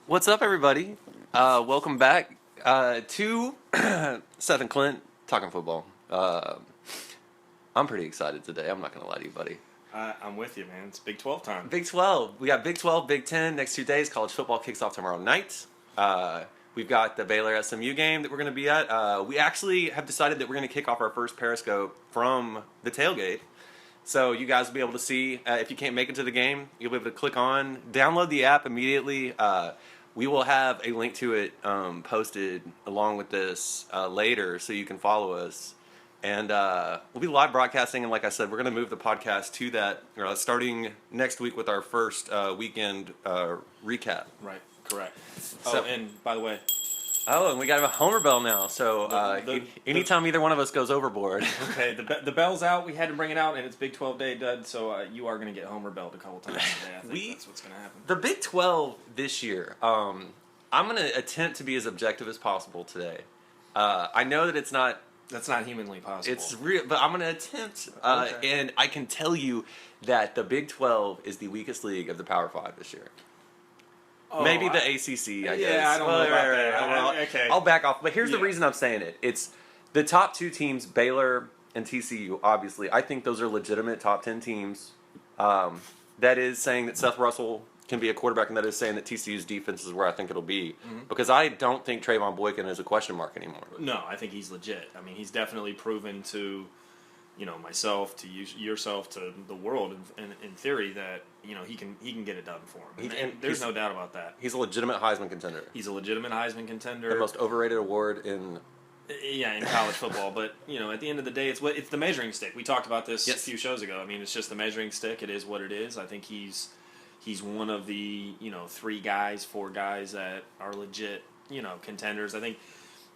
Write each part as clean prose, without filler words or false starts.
What's up, everybody? Welcome back to Seth and Clint talking football. I'm pretty excited today. I'm not going to lie to you, buddy. I'm with you, man. It's Big 12 time. Big 12. We got Big 12, Big 10 next 2 days. College football kicks off tomorrow night. We've got the Baylor SMU game that we're going to be at. We actually have decided that we're going to kick off our first Periscope from the tailgate. So you guys will be able to see, if you can't make it to the game, you'll be able to click on, download the app immediately. We will have a link to it posted along with this later so you can follow us. And we'll be live broadcasting, and like I said, we're going to move the podcast to that starting next week with our first weekend recap. Right, correct. So, and by the way... Oh, and we got a Homer Bell now, so anytime either one of us goes overboard. Okay, the bell's out, we had to bring it out, and it's Big 12 Day, Dud, so you are going to get Homer Belled a couple times today. I think that's what's going to happen. The Big 12 this year, I'm going to attempt to be as objective as possible today. I know that it's not... That's not humanly possible. It's real, but I'm going to attempt, and I can tell you that the Big 12 is the weakest league of the Power 5 this year. Oh, maybe the ACC, I guess. Yeah, I don't know about that. Okay. I'll back off. But here's the reason I'm saying it. It's the top two teams, Baylor and TCU, obviously. I think those are legitimate top 10 teams. That is saying that Seth Russell can be a quarterback, and that is saying that TCU's defense is where I think it'll be. Mm-hmm. Because I don't think Trayvon Boykin is a question mark anymore. No, I think he's legit. I mean, he's definitely proven to... myself, to yourself, to the world, in theory, that he can get it done for him. And there's no doubt about that. He's a legitimate Heisman contender. He's a legitimate Heisman contender. The most overrated award in college football. But at the end of the day, it's the measuring stick. We talked about this a few shows ago. I mean, it's just the measuring stick. It is what it is. I think he's one of the 4 guys that are legit contenders. I think.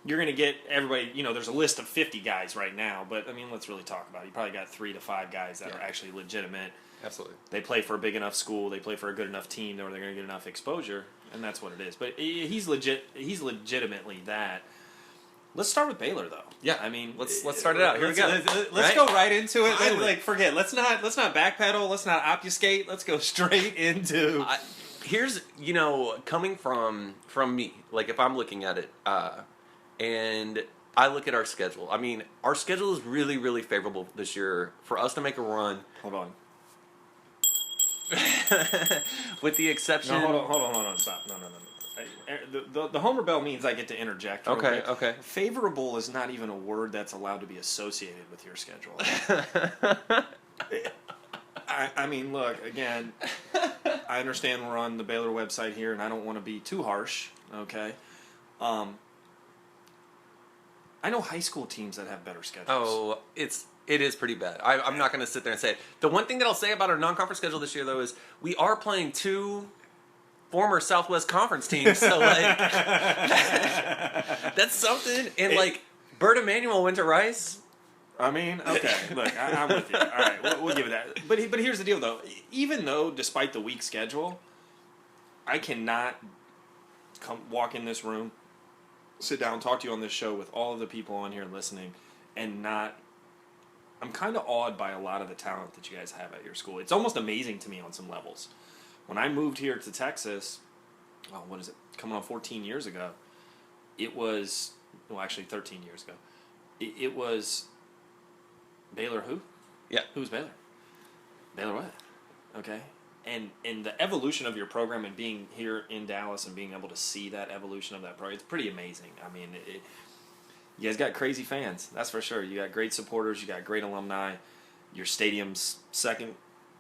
You're going to get everybody, there's a list of 50 guys right now, but, I mean, let's really talk about it. You probably got 3 to 5 guys that are actually legitimate. Absolutely. They play for a big enough school, they play for a good enough team where they're going to get enough exposure, and that's what it is. But he's legitimately that. Let's start with Baylor, though. Yeah, I mean, let's start it out. Here we go. Let's go right into it. Forget. Let's not backpedal. Let's not obfuscate. Let's go straight into. Here's coming from me. Like if I'm looking at it. And I look at our schedule. I mean, our schedule is really, really favorable this year for us to make a run. Hold on. With the exception... No, hold on. Stop. No. The Homer Bell means I get to interject. Okay. Favorable is not even a word that's allowed to be associated with your schedule. I mean, look, again, I understand we're on the Baylor website here, and I don't want to be too harsh, okay? I know high school teams that have better schedules. Oh, it is pretty bad. I'm not going to sit there and say it. The one thing that I'll say about our non-conference schedule this year, though, is we are playing 2 former Southwest Conference teams. So, that's something. And, Bert Emanuel went to Rice. I mean, okay. Look, I'm with you. All right, we'll give it that. But here's the deal, though. Even though, despite the weak schedule, I cannot walk in this room, sit down, talk to you on this show with all of the people on here listening, and not... I'm kind of awed by a lot of the talent that you guys have at your school. It's almost amazing to me on some levels. When I moved here to Texas, coming on 14 years ago, it was... Well, actually 13 years ago. It was... Baylor who? Yeah. Who's Baylor? Baylor what? Okay. And the evolution of your program and being here in Dallas and being able to see that evolution of that program, it's pretty amazing. I mean, you guys got crazy fans, that's for sure. You got great supporters, you got great alumni. Your stadium's second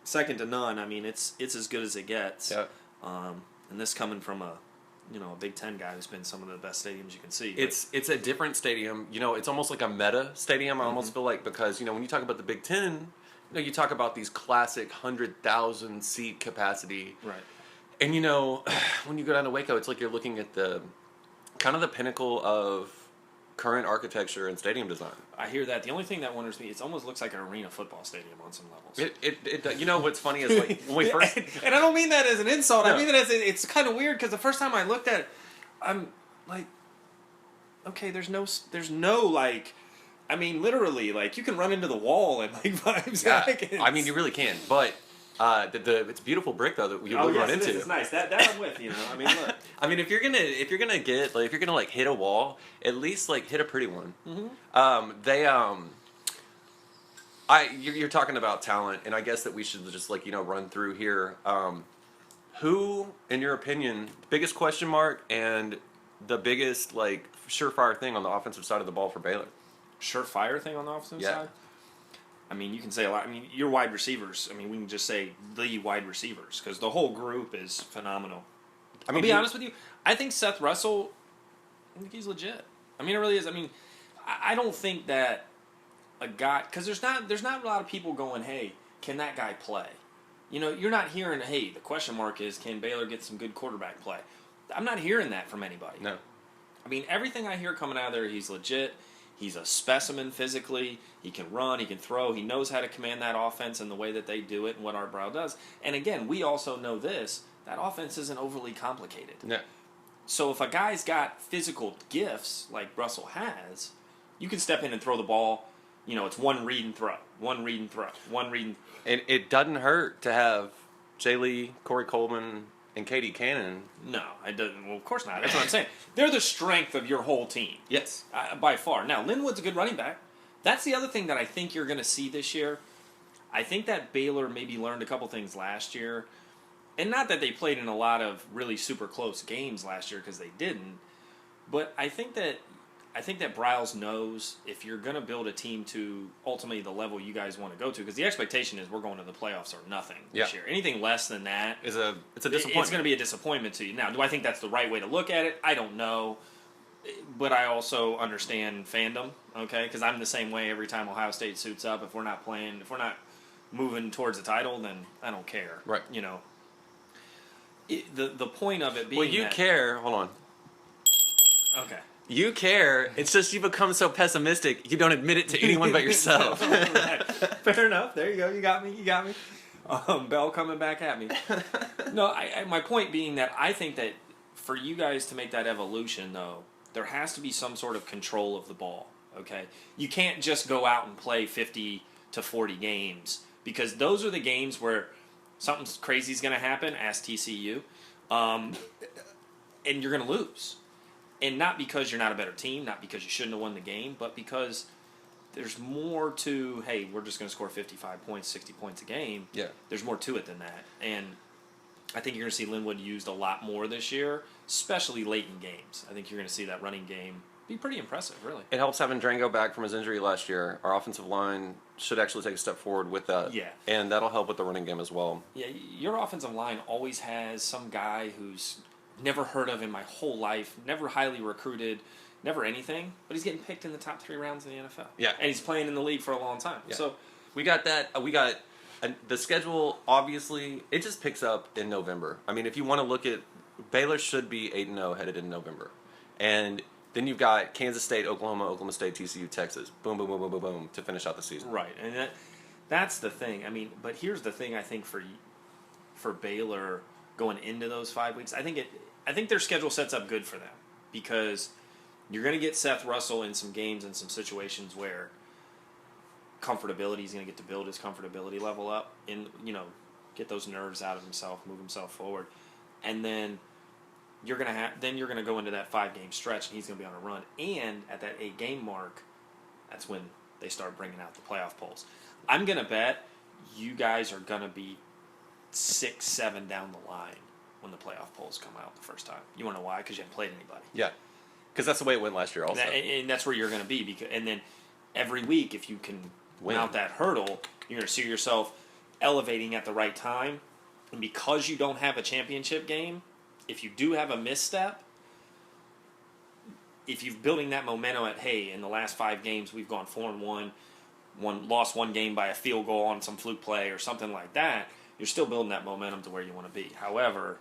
to none. I mean, it's as good as it gets. Yeah. And this coming from a Big Ten guy who's been some of the best stadiums you can see. It's a different stadium. It's almost like a meta stadium. I almost feel like, because when you talk about the Big Ten. You talk about these classic 100,000 seat capacity. Right. And when you go down to Waco, it's like you're looking at the kind of the pinnacle of current architecture and stadium design. I hear that. The only thing that wonders me, it almost looks like an arena football stadium on some levels. What's funny is when we first... and I don't mean that as an insult. No. I mean that as it's kind of weird because the first time I looked at it, I'm like, okay, there's no I mean, literally, you can run into the wall in 5 seconds. I mean, you really can. But It's a beautiful brick though that you will run into. It's nice. That I'm with. I mean, look. I mean, if you're gonna get if you're gonna like hit a wall, at least like hit a pretty one. Mm-hmm. You're talking about talent, and I guess that we should just run through here. Who, in your opinion, biggest question mark and the biggest surefire thing on the offensive side of the ball for Baylor? Surefire thing on the offensive side? I mean, you can say a lot. I mean, your wide receivers. I mean, we can just say the wide receivers because the whole group is phenomenal. I mean, I'll be honest with you. I think Seth Russell, I think he's legit. I mean, it really is. I mean, I don't think that a guy, because there's not a lot of people going, hey, can that guy play? You're not hearing, hey, the question mark is, can Baylor get some good quarterback play? I'm not hearing that from anybody. No. I mean, everything I hear coming out of there, he's legit. He's a specimen physically. He can run. He can throw. He knows how to command that offense and the way that they do it and what Art Brow does. And again, we also know this. That offense isn't overly complicated. No. So if a guy's got physical gifts like Russell has, you can step in and throw the ball. It's one read and throw. One read and throw. One read and... And it doesn't hurt to have Jay Lee, Corey Coleman, and Katie Cannon. No, it doesn't. Well, of course not. That's what I'm saying. They're the strength of your whole team. Yes. By far. Now, Linwood's a good running back. That's the other thing that I think you're going to see this year. I think that Baylor maybe learned a couple things last year. And not that they played in a lot of really super close games last year because they didn't. But I think that Briles knows if you're going to build a team to ultimately the level you guys want to go to, because the expectation is we're going to the playoffs or nothing this year. Anything less than that it's a disappointment. It's going to be a disappointment to you. Now, do I think that's the right way to look at it? I don't know. But I also understand fandom, okay? Because I'm the same way every time Ohio State suits up. If we're not playing, if we're not moving towards the title, then I don't care. Right. The point of it being you care. Hold on. Okay. You care. It's just you become so pessimistic, you don't admit it to anyone but yourself. Fair enough. There you go. You got me. Bell coming back at me. No, my point being that I think that for you guys to make that evolution, though, there has to be some sort of control of the ball, okay? You can't just go out and play 50 to 40 games because those are the games where something crazy is going to happen, ask TCU, and you're going to lose. And not because you're not a better team, not because you shouldn't have won the game, but because there's more to, hey, we're just going to score 55 points, 60 points a game. Yeah. There's more to it than that. And I think you're going to see Linwood used a lot more this year, especially late in games. I think you're going to see that running game be pretty impressive, really. It helps having Drango back from his injury last year. Our offensive line should actually take a step forward with that. Yeah. And that'll help with the running game as well. Yeah, your offensive line always has some guy who's never heard of in my whole life, never highly recruited, never anything, but he's getting picked in the top 3 rounds in the NFL. Yeah. And he's playing in the league for a long time. Yeah. So we got that. The schedule, obviously, it just picks up in November. I mean, if you want to look at, Baylor should be 8-0 headed in November. And then you've got Kansas State, Oklahoma State, TCU, Texas. Boom, boom, boom, boom, boom, boom, to finish out the season. Right. And that's the thing. I mean, but here's the thing I think for Baylor going into those 5 weeks, I think their schedule sets up good for them because you're going to get Seth Russell in some games and some situations where comfortability, he's going to get to build his comfortability level up and, get those nerves out of himself, move himself forward. And then you're going to go into that 5-game stretch and he's going to be on a run. And at that 8-game mark, that's when they start bringing out the playoff polls. I'm going to bet you guys are going to be 6-7 down the line when the playoff polls come out the first time. You want to know why? Because you haven't played anybody. Yeah. Because that's the way it went last year also. And that's where you're going to be. And then every week, if you can mount that hurdle, you're going to see yourself elevating at the right time. And because you don't have a championship game, if you do have a misstep, if you're building that momentum at, hey, in the last 5 games, we've gone 4-1, lost 1 game by a field goal on some fluke play or something like that, you're still building that momentum to where you want to be. However,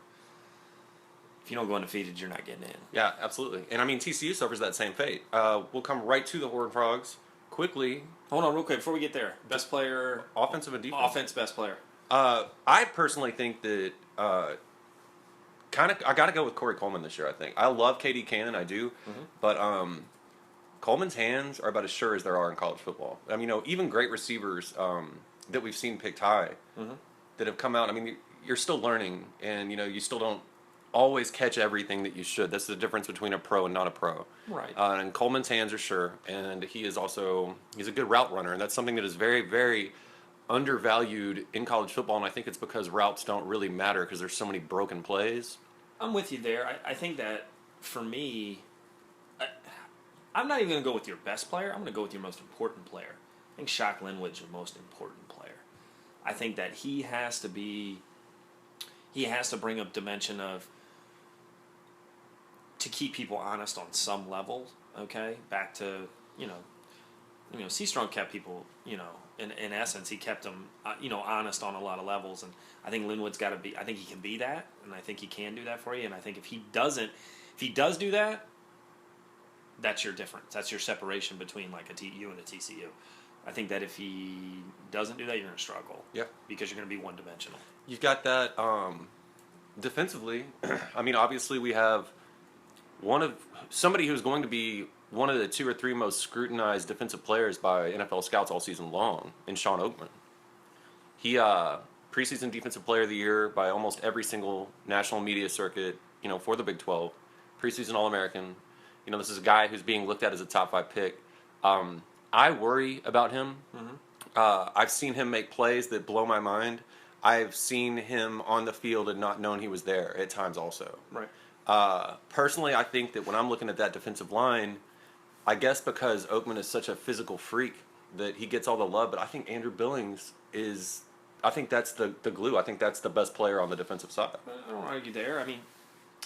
if you don't go undefeated, you're not getting in. Yeah, absolutely. And I mean, TCU suffers that same fate. We'll come right to the Horned Frogs quickly. Hold on real quick before we get there. Best player. Offensive and defense. Offense, best player. I personally think that I got to go with Corey Coleman this year, I think. I love Katie Cannon, I do. Mm-hmm. But Coleman's hands are about as sure as there are in college football. I mean, even great receivers that we've seen picked high, mm-hmm. that have come out. I mean, you're still learning, and you still don't always catch everything that you should. That's the difference between a pro and not a pro. Right. And Coleman's hands are sure, and he's a good route runner, and that's something that is very, very undervalued in college football. And I think it's because routes don't really matter because there's so many broken plays. I'm with you there. I think that for me, I'm not even going to go with your best player. I'm going to go with your most important player. I think Shock Linwood's your most important player. I think that he has to bring a dimension of to keep people honest on some level. Okay, back to C. Strong kept people in essence he kept them honest on a lot of levels, and I think Linwood's got to be. I think he can be that, and I think he can do that for you. And I think if he does do that, that's your difference. That's your separation between like a TU and a TCU. I think that if he doesn't do that, you're going to struggle. Yeah, because you're going to be one-dimensional. You've got that defensively. I mean, obviously we have somebody who's going to be one of the 2 or 3 most scrutinized defensive players by NFL scouts all season long in Sean Oakman. He preseason defensive player of the year by almost every single national media circuit, for the Big 12. Preseason All-American. This is a guy who's being looked at as a top 5 pick. I worry about him. Mm-hmm. I've seen him make plays that blow my mind. I've seen him on the field and not known he was there at times also. Right. Personally, I think that when I'm looking at that defensive line, I guess because Oakman is such a physical freak that he gets all the love, but I think Andrew Billings I think that's the glue. I think that's the best player on the defensive side. I don't argue there. I mean,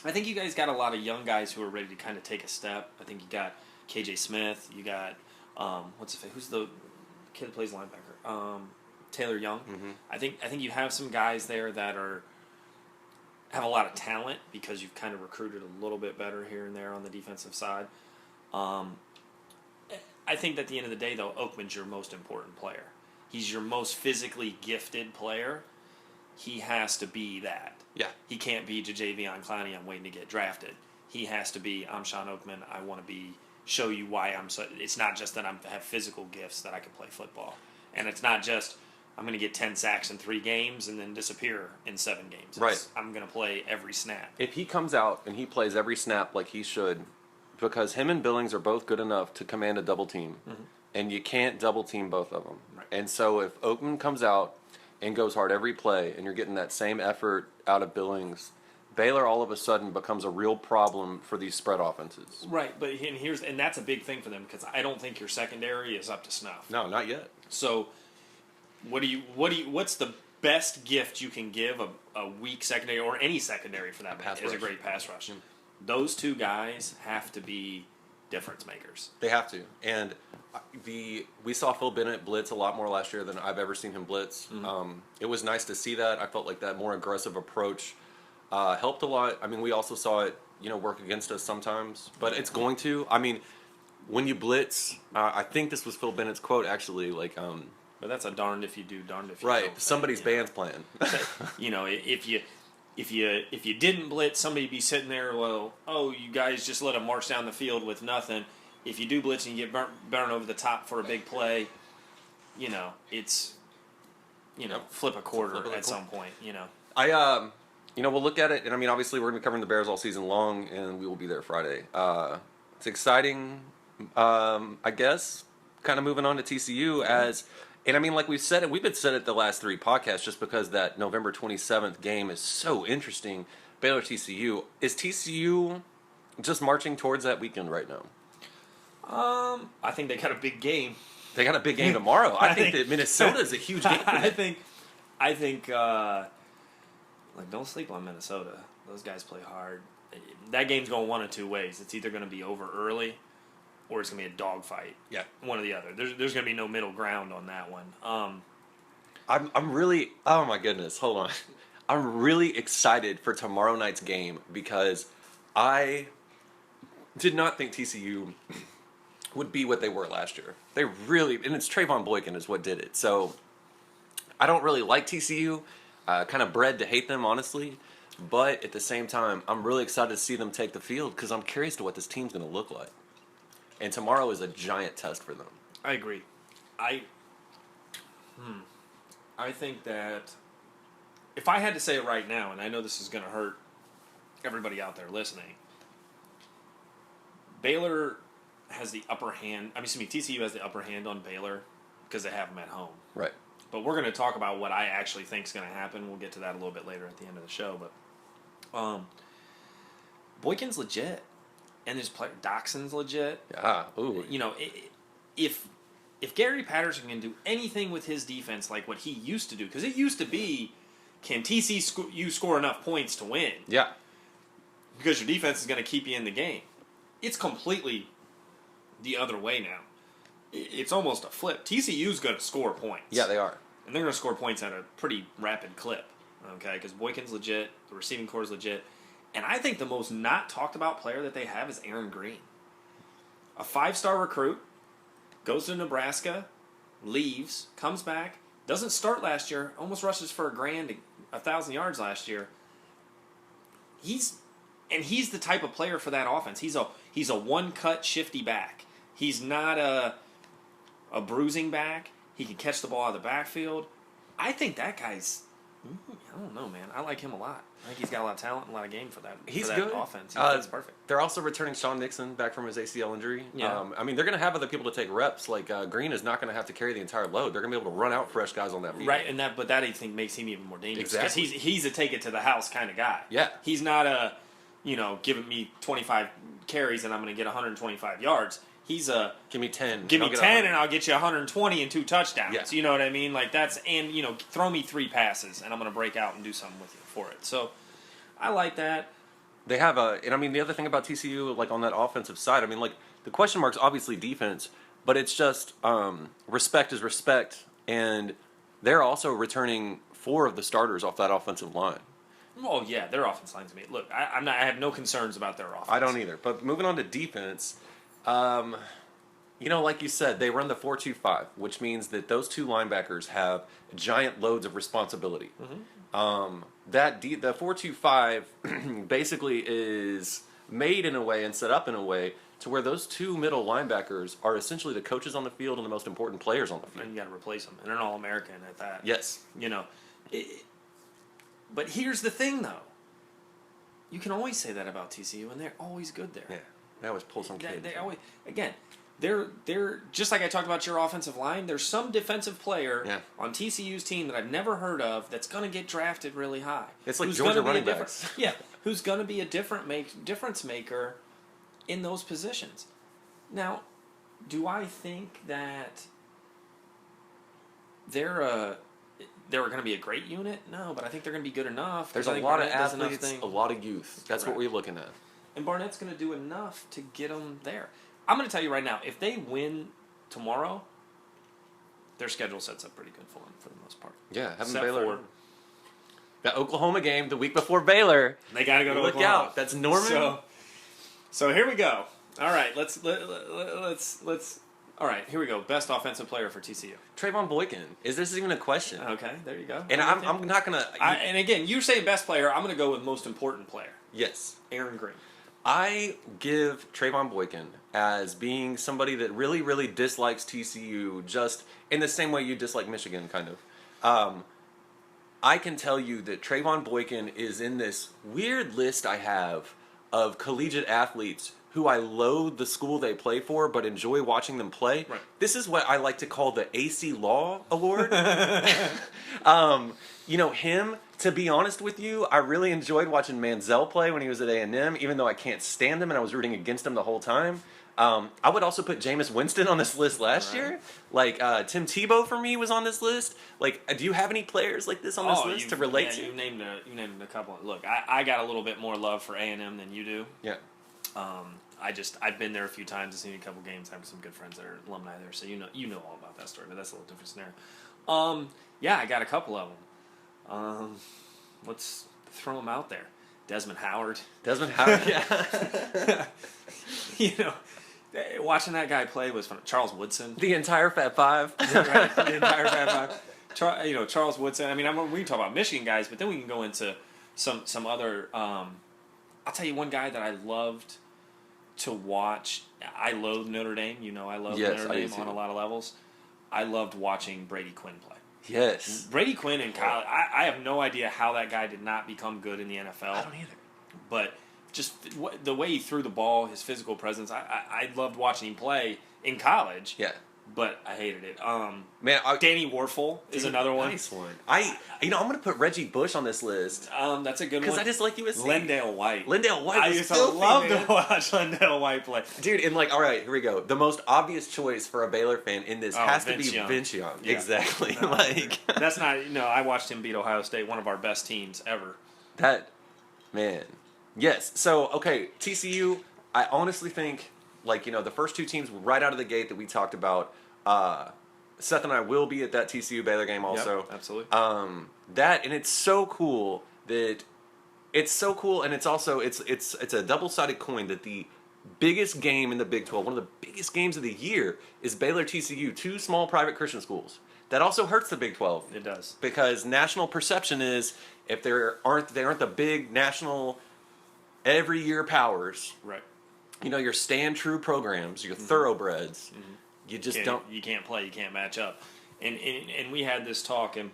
I think you guys got a lot of young guys who are ready to kind of take a step. I think you got KJ Smith. You got, who's the kid that plays linebacker? Taylor Young. Mm-hmm. I think you have some guys there that have a lot of talent because you've kind of recruited a little bit better here and there on the defensive side. I think that at the end of the day, though, Oakman's your most important player. He's your most physically gifted player. He has to be that. Yeah. He can't be Javion Clowney, I'm waiting to get drafted. He has to be, I'm Sean Oakman, I want to show you why I'm so... It's not just that I have physical gifts that I can play football. And it's not just... I'm going to get 10 sacks in 3 games and then disappear in 7 games. Right. I'm going to play every snap. If he comes out and he plays every snap like he should, because him and Billings are both good enough to command a double team, mm-hmm. and you can't double team both of them. Right. And so if Oakman comes out and goes hard every play and you're getting that same effort out of Billings, Baylor all of a sudden becomes a real problem for these spread offenses. Right, but and that's a big thing for them because I don't think your secondary is up to snuff. No, not yet. So... What's the best gift you can give a weak secondary or any secondary for that matter is a great pass rush. Mm. Those 2 guys have to be difference makers. They have to. And we saw Phil Bennett blitz a lot more last year than I've ever seen him blitz. Mm-hmm. It was nice to see that. I felt like that more aggressive approach helped a lot. I mean, we also saw it, work against us sometimes, but it's going to. I mean, when you blitz, I think this was Phil Bennett's quote actually, like. But that's a darned if you do, darned if you don't. Right, somebody's band's playing. If you didn't blitz, somebody'd be sitting there. Well, you guys just let them march down the field with nothing. If you do blitz and you get burnt over the top for a big play, it's flip a quarter at some point. We'll look at it, and I mean, obviously, we're going to be covering the Bears all season long, and we will be there Friday. It's exciting, I guess. Kind of moving on to TCU and I mean, like we've said it, the last 3 podcasts just because that November 27th game is so interesting. Baylor TCU. Is TCU just marching towards that weekend right now? I think they got a big game. They got a big game tomorrow. I think that Minnesota is a huge game. I think don't sleep on Minnesota. Those guys play hard. That game's going one of 2 ways. It's either going to be over early or it's going to be a dogfight. Yeah. One or the other. There's going to be no middle ground on that one. I'm really... Oh, my goodness. Hold on. I'm really excited for tomorrow night's game because I did not think TCU would be what they were last year. They really... And it's Trayvon Boykin is what did it. So, I don't really like TCU. Kind of bred to hate them, honestly. But at the same time, I'm really excited to see them take the field because I'm curious to what this team's going to look like. And tomorrow is a giant test for them. I agree. I think that if I had to say it right now, and I know this is going to hurt everybody out there listening, Baylor has the upper hand. TCU has the upper hand on Baylor because they have them at home. Right. But we're going to talk about what I actually think is going to happen. We'll get to that a little bit later at the end of the show. But Boykin's legit, and this player Doxson's legit. Yeah. Ooh. You know, if Gary Patterson can do anything with his defense like what he used to do, because it used to be, can TCU score enough points to win? Yeah. Because your defense is going to keep you in the game. It's completely the other way now. It's almost a flip. TCU's going to score points. Yeah, they are. And they're going to score points at a pretty rapid clip. Okay, because Boykin's legit, the receiving core is legit. And I think the most not talked about player that they have is Aaron Greene. A 5-star recruit, goes to Nebraska, leaves, comes back, doesn't start last year, almost rushes for 1,000 yards last year. He's the type of player for that offense. He's a one-cut shifty back. He's not a bruising back. He can catch the ball out of the backfield. I think that guy's, I don't know, man. I like him a lot. I think he's got a lot of talent and a lot of game for that. He's for that good. Offense. He's perfect. They're also returning Sean Nixon back from his ACL injury. Yeah. They're going to have other people to take reps. Like Greene is not going to have to carry the entire load. They're going to be able to run out fresh guys on that field. Right, but that I think makes him even more dangerous because Exactly. he's a take it to the house kind of guy. Yeah. He's not a, giving me 25 carries and I'm going to get 125 yards. He's a give me 10. Give me 10 and I'll get you 120 and 2 touchdowns. Yeah. You know what I mean? Like that's throw me 3 passes and I'm going to break out and do something with you for it. So I like that. They have the other thing about TCU, like on that offensive side, the question mark's obviously defense, but it's just respect is respect, and they're also returning 4 of the starters off that offensive line. Oh yeah, their offense line's me. Look, I have no concerns about their offense. I don't either. But moving on to defense, like you said, they run the 4-2-5, which means that those 2 linebackers have giant loads of responsibility. Mm-hmm. The 4-2-5 basically is made in a way and set up in a way to where those 2 middle linebackers are essentially the coaches on the field and the most important players on the field. And you got to replace them, and an All-American at that. Yes. But here's the thing, though. You can always say that about TCU, and they're always good there. Yeah, they always pull some kids. They always, again, they're just like I talked about your offensive line. There's some defensive player on TCU's team that I've never heard of that's going to get drafted really high. It's like Georgia running backs. Yeah, who's going to be a difference maker in those positions. Now, do I think that they're going to be a great unit? No, but I think they're going to be good enough. There's a lot of athletes, a lot of youth. That's what we're looking at. And Barnett's going to do enough to get them there. I'm going to tell you right now, if they win tomorrow, their schedule sets up pretty good for them for the most part. Yeah, having Baylor. That Oklahoma game the week before Baylor. They got to go to Look Oklahoma. out. That's Norman. So here we go. All right, let's all right, here we go. Best offensive player for TCU. Trayvon Boykin. Is this even a question? Okay, there you go. And I'm not going to... And again, you're saying best player. I'm going to go with most important player. Yes. Aaron Greene. I give Trayvon Boykin as being somebody that really, really dislikes TCU just in the same way you dislike Michigan, kind of. I can tell you that Trayvon Boykin is in this weird list I have of collegiate athletes who I loathe the school they play for, but enjoy watching them play. Right. This is what I like to call the AC Law Award. Him, to be honest with you, I really enjoyed watching Manziel play when he was at A&M, even though I can't stand him and I was rooting against him the whole time. I would also put Jameis Winston on this list last year. Like, Tim Tebow for me was on this list. Like, do you have any players like this on this list to relate to? You named a couple. Look, I got a little bit more love for A&M than you do. Yeah. I've been there a few times, I've seen a couple games, I have some good friends that are alumni there, so you know all about that story, but that's a little different scenario. Yeah, I got a couple of them. Let's throw them out there. Desmond Howard. Yeah. Watching that guy play was fun. Charles Woodson. The entire Fat Five. Right, the entire Fat Five. Charles Woodson. We can talk about Michigan guys, but then we can go into some other. I'll tell you one guy that I loved to watch. I loathe Notre Dame. I love Notre Dame on a lot of levels. I loved watching Brady Quinn play. Yes. Brady Quinn in college, I have no idea how that guy did not become good in the NFL. I don't either. But just the way he threw the ball, his physical presence, I loved watching him play in college. Yeah. But I hated it. Man, Danny Warfel is another one. Nice one. I'm going to put Reggie Bush on this list. That's a good one. Because I just like USC. Lendale White. I used to love to watch Lendale White play. Dude, and all right, here we go. The most obvious choice for a Baylor fan in this has to be Vince Young. Yeah. Exactly. No, that's not, I watched him beat Ohio State, one of our best teams ever. Man. Yes. So, okay, TCU, I honestly think, the first two teams right out of the gate that we talked about, Seth and I will be at that TCU Baylor game also. Yep, absolutely. And it's so cool and it's also, it's a double-sided coin that the biggest game in the Big 12, one of the biggest games of the year, is Baylor TCU, two small private Christian schools. That also hurts the Big 12. It does. Because national perception is, if they aren't the big national every year powers. Right. Your stand true programs, your thoroughbreds. Mm-hmm. You can't play, you can't match up. And we had this talk, and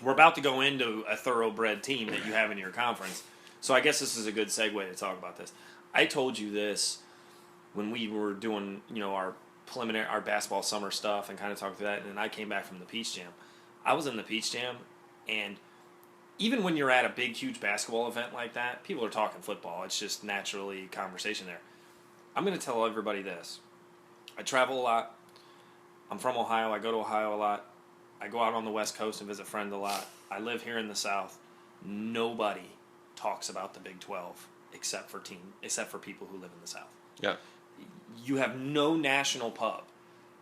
we're about to go into a thoroughbred team that you have in your conference. So I guess this is a good segue to talk about this. I told you this when we were doing, our basketball summer stuff and kind of talked through that, and then I came back from the Peach Jam. I was in the Peach Jam, and even when you're at a big, huge basketball event like that, people are talking football. It's just naturally conversation there. I'm going to tell everybody this. I travel a lot. I'm from Ohio. I go to Ohio a lot. I go out on the West Coast and visit friends a lot. I live here in the South. Nobody talks about the Big 12 except for people who live in the South. Yeah. You have no national pub,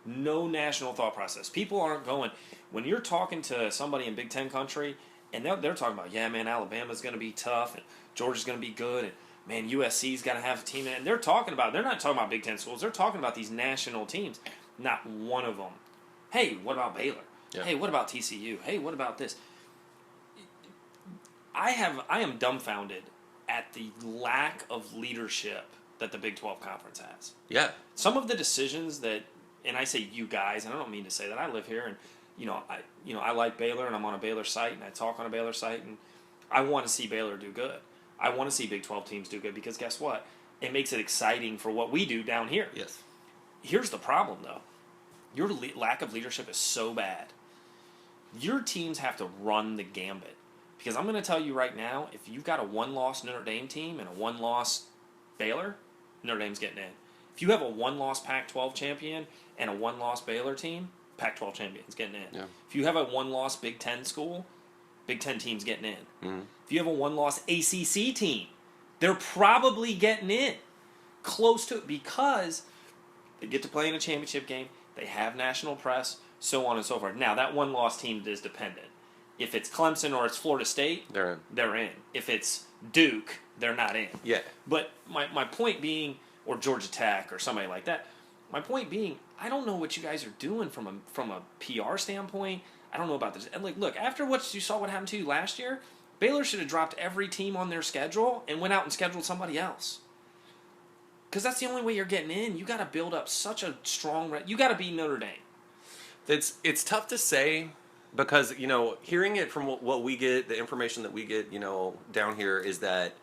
no national thought process. People aren't going. When you're talking to somebody in Big Ten country, and they're talking about, yeah, man, Alabama's going to be tough, and Georgia's going to be good, and man, USC's got to have a team. And they're not talking about Big Ten schools. They're talking about these national teams. Not one of them. Hey, what about Baylor? Yeah. Hey, what about TCU? Hey, what about this? I am dumbfounded at the lack of leadership that the Big 12 Conference has. Yeah. Some of the decisions that, and I say you guys, and I don't mean to say that. I live here, and I like Baylor, and I'm on a Baylor site, and I talk on a Baylor site, and I want to see Baylor do good. I want to see Big 12 teams do good because guess what? It makes it exciting for what we do down here. Yes. Here's the problem, though. Your lack of leadership is so bad. Your teams have to run the gambit. Because I'm going to tell you right now, if you've got a one-loss Notre Dame team and a one-loss Baylor, Notre Dame's getting in. If you have a one-loss Pac-12 champion and a one-loss Baylor team, Pac-12 champion's getting in. Yeah. If you have a one-loss Big Ten school, Big Ten team's getting in. Mm-hmm. If you have a one-loss ACC team, they're probably getting in. Close to it because they get to play in a championship game. They have national press, so on and so forth. Now, that one-loss team is dependent. If it's Clemson or it's Florida State, they're in. If it's Duke, they're not in. Yeah. But my point being, or Georgia Tech or somebody like that, my point being, I don't know what you guys are doing from a PR standpoint. I don't know about this. And look, after what you saw what happened to you last year, Baylor should have dropped every team on their schedule and went out and scheduled somebody else. Because that's the only way you're getting in. You got to build up such a strong. You got to beat Notre Dame. It's tough to say because hearing it from what we get, the information that we get, down here is that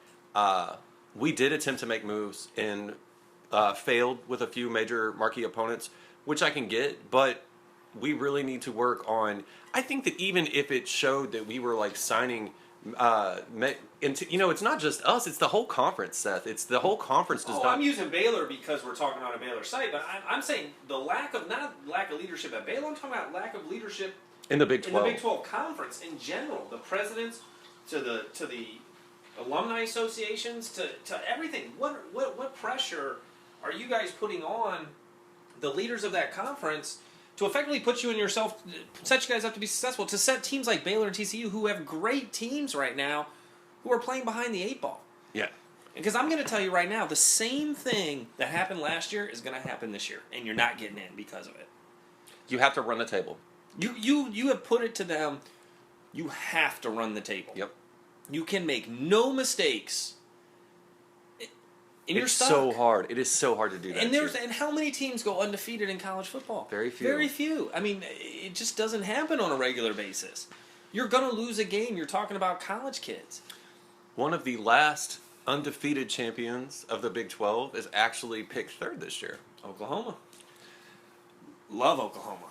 we did attempt to make moves and failed with a few major marquee opponents, which I can get, but we really need to work on. I think that even if it showed that we were signing. It's not just us; it's the whole conference, Seth. It's the whole conference. I'm using Baylor because we're talking on a Baylor site, but I'm saying the lack of leadership at Baylor. I'm talking about lack of leadership in the Big 12. In the Big 12 conference in general, the presidents to the alumni associations to everything. What pressure are you guys putting on the leaders of that conference to effectively put you and yourself, set you guys up to be successful, to set teams like Baylor and TCU, who have great teams right now, who are playing behind the eight ball? Yeah. Because I'm going to tell you right now, the same thing that happened last year is going to happen this year, and you're not getting in because of it. You have to run the table. You have put it to them. You have to run the table. Yep. You can make no mistakes. And it's so hard. It is so hard to do that. And how many teams go undefeated in college football? Very few. Very few. I mean, it just doesn't happen on a regular basis. You're going to lose a game. You're talking about college kids. One of the last undefeated champions of the Big 12 is actually picked third this year. Oklahoma. Love Oklahoma.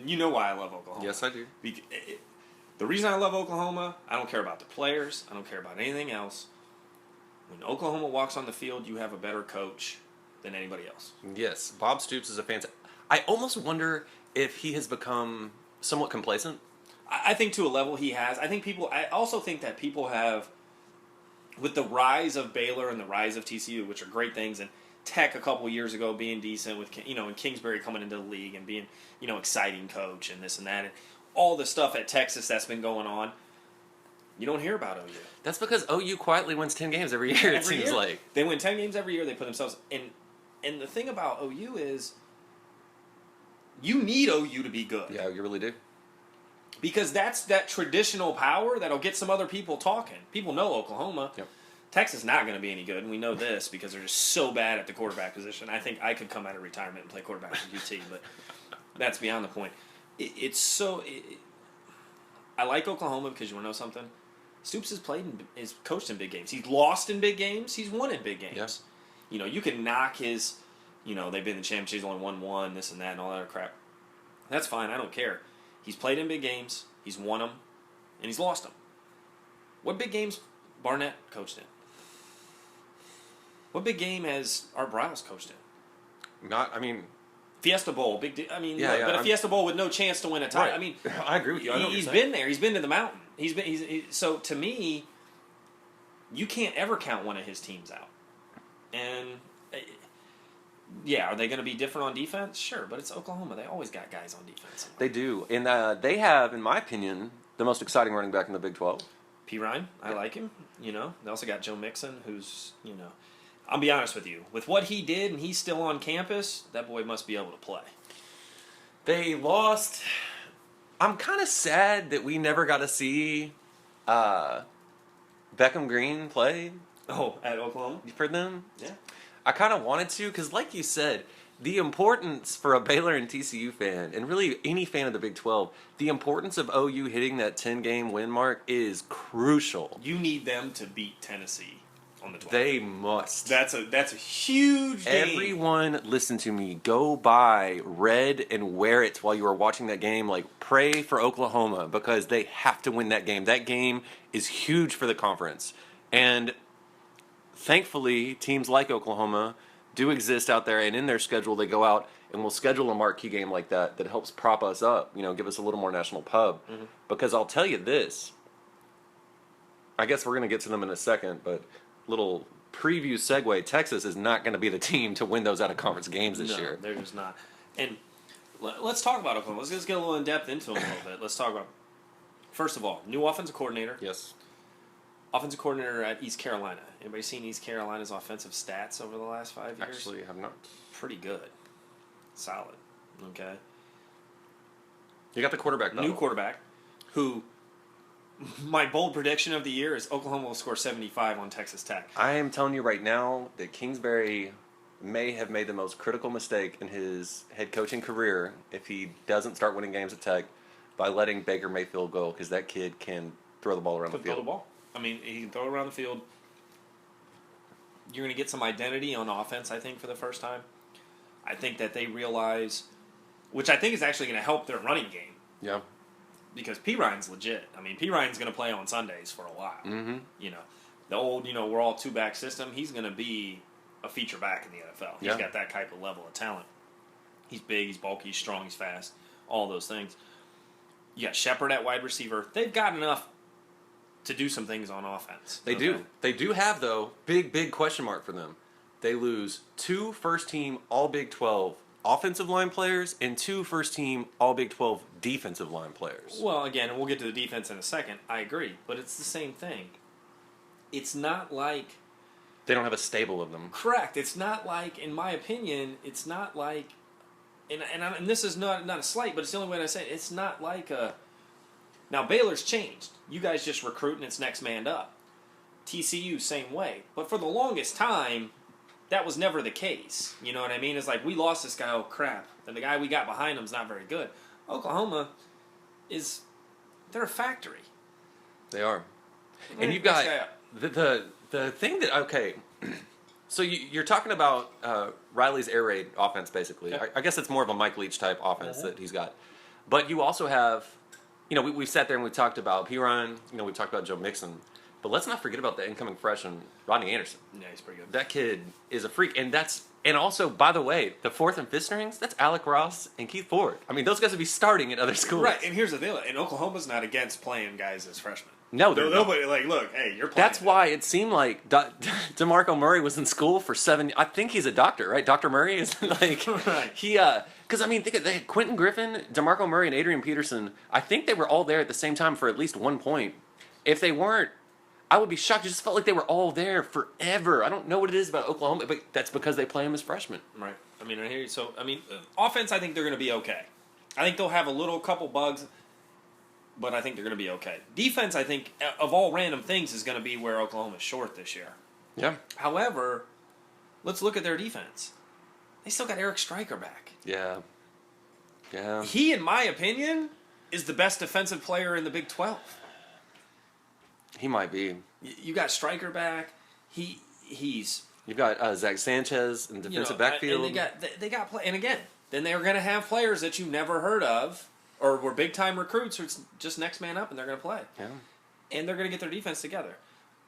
You know why I love Oklahoma. Yes, I do. The reason I love Oklahoma, I don't care about the players. I don't care about anything else. When Oklahoma walks on the field, you have a better coach than anybody else. Yes, Bob Stoops is a fantastic. I almost wonder if he has become somewhat complacent. I think to a level he has. I also think that people have, with the rise of Baylor and the rise of TCU, which are great things, and Tech a couple years ago being decent with, and Kingsbury coming into the league and being, exciting coach and this and that, and all the stuff at Texas that's been going on. You don't hear about OU. That's because OU quietly wins 10 games every year, it seems like. They win 10 games every year. They put themselves in. And the thing about OU is you need OU to be good. Yeah, you really do. Because that's that traditional power that'll get some other people talking. People know Oklahoma. Yep. Texas is not going to be any good, and we know this because they're just so bad at the quarterback position. I think I could come out of retirement and play quarterback for UT, but that's beyond the point. I like Oklahoma because you want to know something? Stoops has coached in big games. He's lost in big games. He's won in big games. Yeah. You can knock his, they've been in the championship, he's only won one, this and that, and all that other crap. That's fine. I don't care. He's played in big games. He's won them, and he's lost them. What big games Barnett coached in? What big game has Art Briles coached in? Fiesta Bowl, a Fiesta Bowl with no chance to win a title. Right. I agree with you. He's been there. He's been to the mountain. So to me, you can't ever count one of his teams out. And are they going to be different on defense? Sure, but it's Oklahoma. They always got guys on defense. They do, and they have, in my opinion, the most exciting running back in the Big 12. P. Ryan, I like him. They also got Joe Mixon, who's I'll be honest with you. With what he did, and he's still on campus, that boy must be able to play. They lost. I'm kind of sad that we never got to see Beckham Greene play. Oh, at Oklahoma? For them? Yeah. I kind of wanted to, because like you said, the importance for a Baylor and TCU fan, and really any fan of the Big 12, the importance of OU hitting that 10-game win mark is crucial. You need them to beat Tennessee on the 12th. They must. That's a huge game. Everyone, listen to me. Go buy red and wear it while you are watching that game. Pray for Oklahoma because they have to win that game. That game is huge for the conference. And thankfully, teams like Oklahoma do exist out there, and in their schedule, they go out and will schedule a marquee game like that helps prop us up, give us a little more national pub. Mm-hmm. Because I'll tell you this, I guess we're going to get to them in a second, but little preview segue, Texas is not going to be the team to win those out-of-conference games this year. They're just not. And let's talk about Oklahoma. Let's just get a little in-depth into them a little bit. Let's talk about, first of all, new offensive coordinator. Yes. Offensive coordinator at East Carolina. Anybody seen East Carolina's offensive stats over the last 5 years? Actually, I have not. Pretty good. Solid. Okay. You got the quarterback, though. New quarterback, who my bold prediction of the year is Oklahoma will score 75 on Texas Tech. I am telling you right now that Kingsbury may have made the most critical mistake in his head coaching career if he doesn't start winning games at Tech by letting Baker Mayfield go, because that kid can throw the ball around the field. Throw the ball. He can throw it around the field. You're going to get some identity on offense, I think, for the first time. I think that they realize, which I think is actually going to help their running game. Yeah. Because P. Ryan's legit. P. Ryan's going to play on Sundays for a while. Mm-hmm. The old, we're all two-back system. He's going to be a feature back in the NFL. He's got that type of level of talent. He's big, he's bulky, he's strong, he's fast, all those things. You got Shepard at wide receiver. They've got enough to do some things on offense. They do. They do have, though, big question mark for them. They lose 2 first-team All-Big 12 offensive line players and 2 first-team All-Big 12 defensive line players. Well, again, and we'll get to the defense in a second. I agree. But it's the same thing. It's not like... They don't have a stable of them. Correct. It's not like, in my opinion, it's not like... And this is not a slight, but it's the only way I say it. It's not like a... Now, Baylor's changed. You guys just recruit and it's next man up. TCU, same way. But for the longest time, that was never the case. You know what I mean? It's like, we lost this guy, oh crap. And the guy we got behind him's not very good. Oklahoma they're a factory. They are. And you've got the thing that, okay, so you're talking about Riley's air raid offense, basically. Yeah. I guess it's more of a Mike Leach type offense that he's got. But you also have, we've sat there and we've talked about Piron, we've talked about Joe Mixon. But let's not forget about the incoming freshman, Rodney Anderson. Yeah, he's pretty good. That kid is a freak. And also, by the way, the 4th and 5th strings, that's Alec Ross and Keith Ford. I mean, those guys would be starting at other schools. Right, and here's the deal. And Oklahoma's not against playing guys as freshmen. No, they're not. Like, look, hey, you're playing. That's why it seemed like DeMarco Murray was in school for 7. I think he's a doctor, right? Dr. Murray is like right. He because I mean, they had Quentin Griffin, DeMarco Murray, and Adrian Peterson. I think they were all there at the same time for at least one point. If they weren't, I would be shocked. It just felt like they were all there forever. I don't know what it is about Oklahoma, but that's because they play them as freshmen. Right. I mean, I hear you. So, I mean, offense, I think they're going to be okay. I think they'll have a couple bugs, but I think they're going to be okay. Defense, I think, of all random things, is going to be where Oklahoma's short this year. Yeah. However, let's look at their defense. They still got Eric Stryker back. Yeah. Yeah. He, in my opinion, is the best defensive player in the Big 12. He might be. You got Stryker back. He's. You've got Zach Sanchez in defensive backfield. And they got play. And again, then they're going to have players that you never heard of, or were big time recruits, or it's just next man up, and they're going to play. Yeah. And they're going to get their defense together.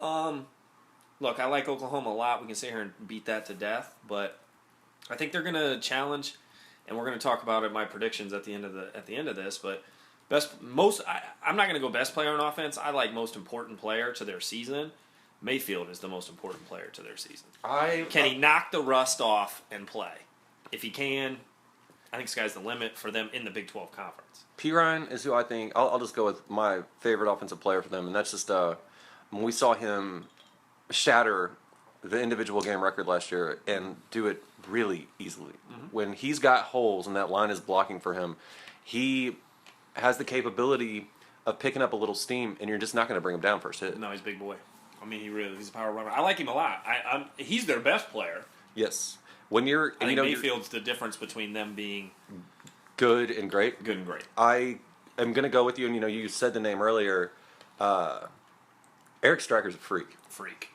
Look, I like Oklahoma a lot. We can sit here and beat that to death, but I think they're going to challenge, and we're going to talk about it. My predictions at the end of this, but. I'm not going to go best player on offense. I like most important player to their season. Mayfield is the most important player to their season. Can he knock the rust off and play? If he can, I think sky's the limit for them in the Big 12 conference. Piron is who I think. I'll just go with my favorite offensive player for them, and that's just when we saw him shatter the individual game record last year and do it really easily. Mm-hmm. When he's got holes and that line is blocking for him, he has the capability of picking up a little steam, and you're just not going to bring him down first hit. No, he's a big boy. I mean, he's a power runner. I like him a lot. He's their best player. Yes. When I think Mayfield's the difference between them being good and great. Good and great. I am going to go with you, and you said the name earlier. Eric Stryker's a freak.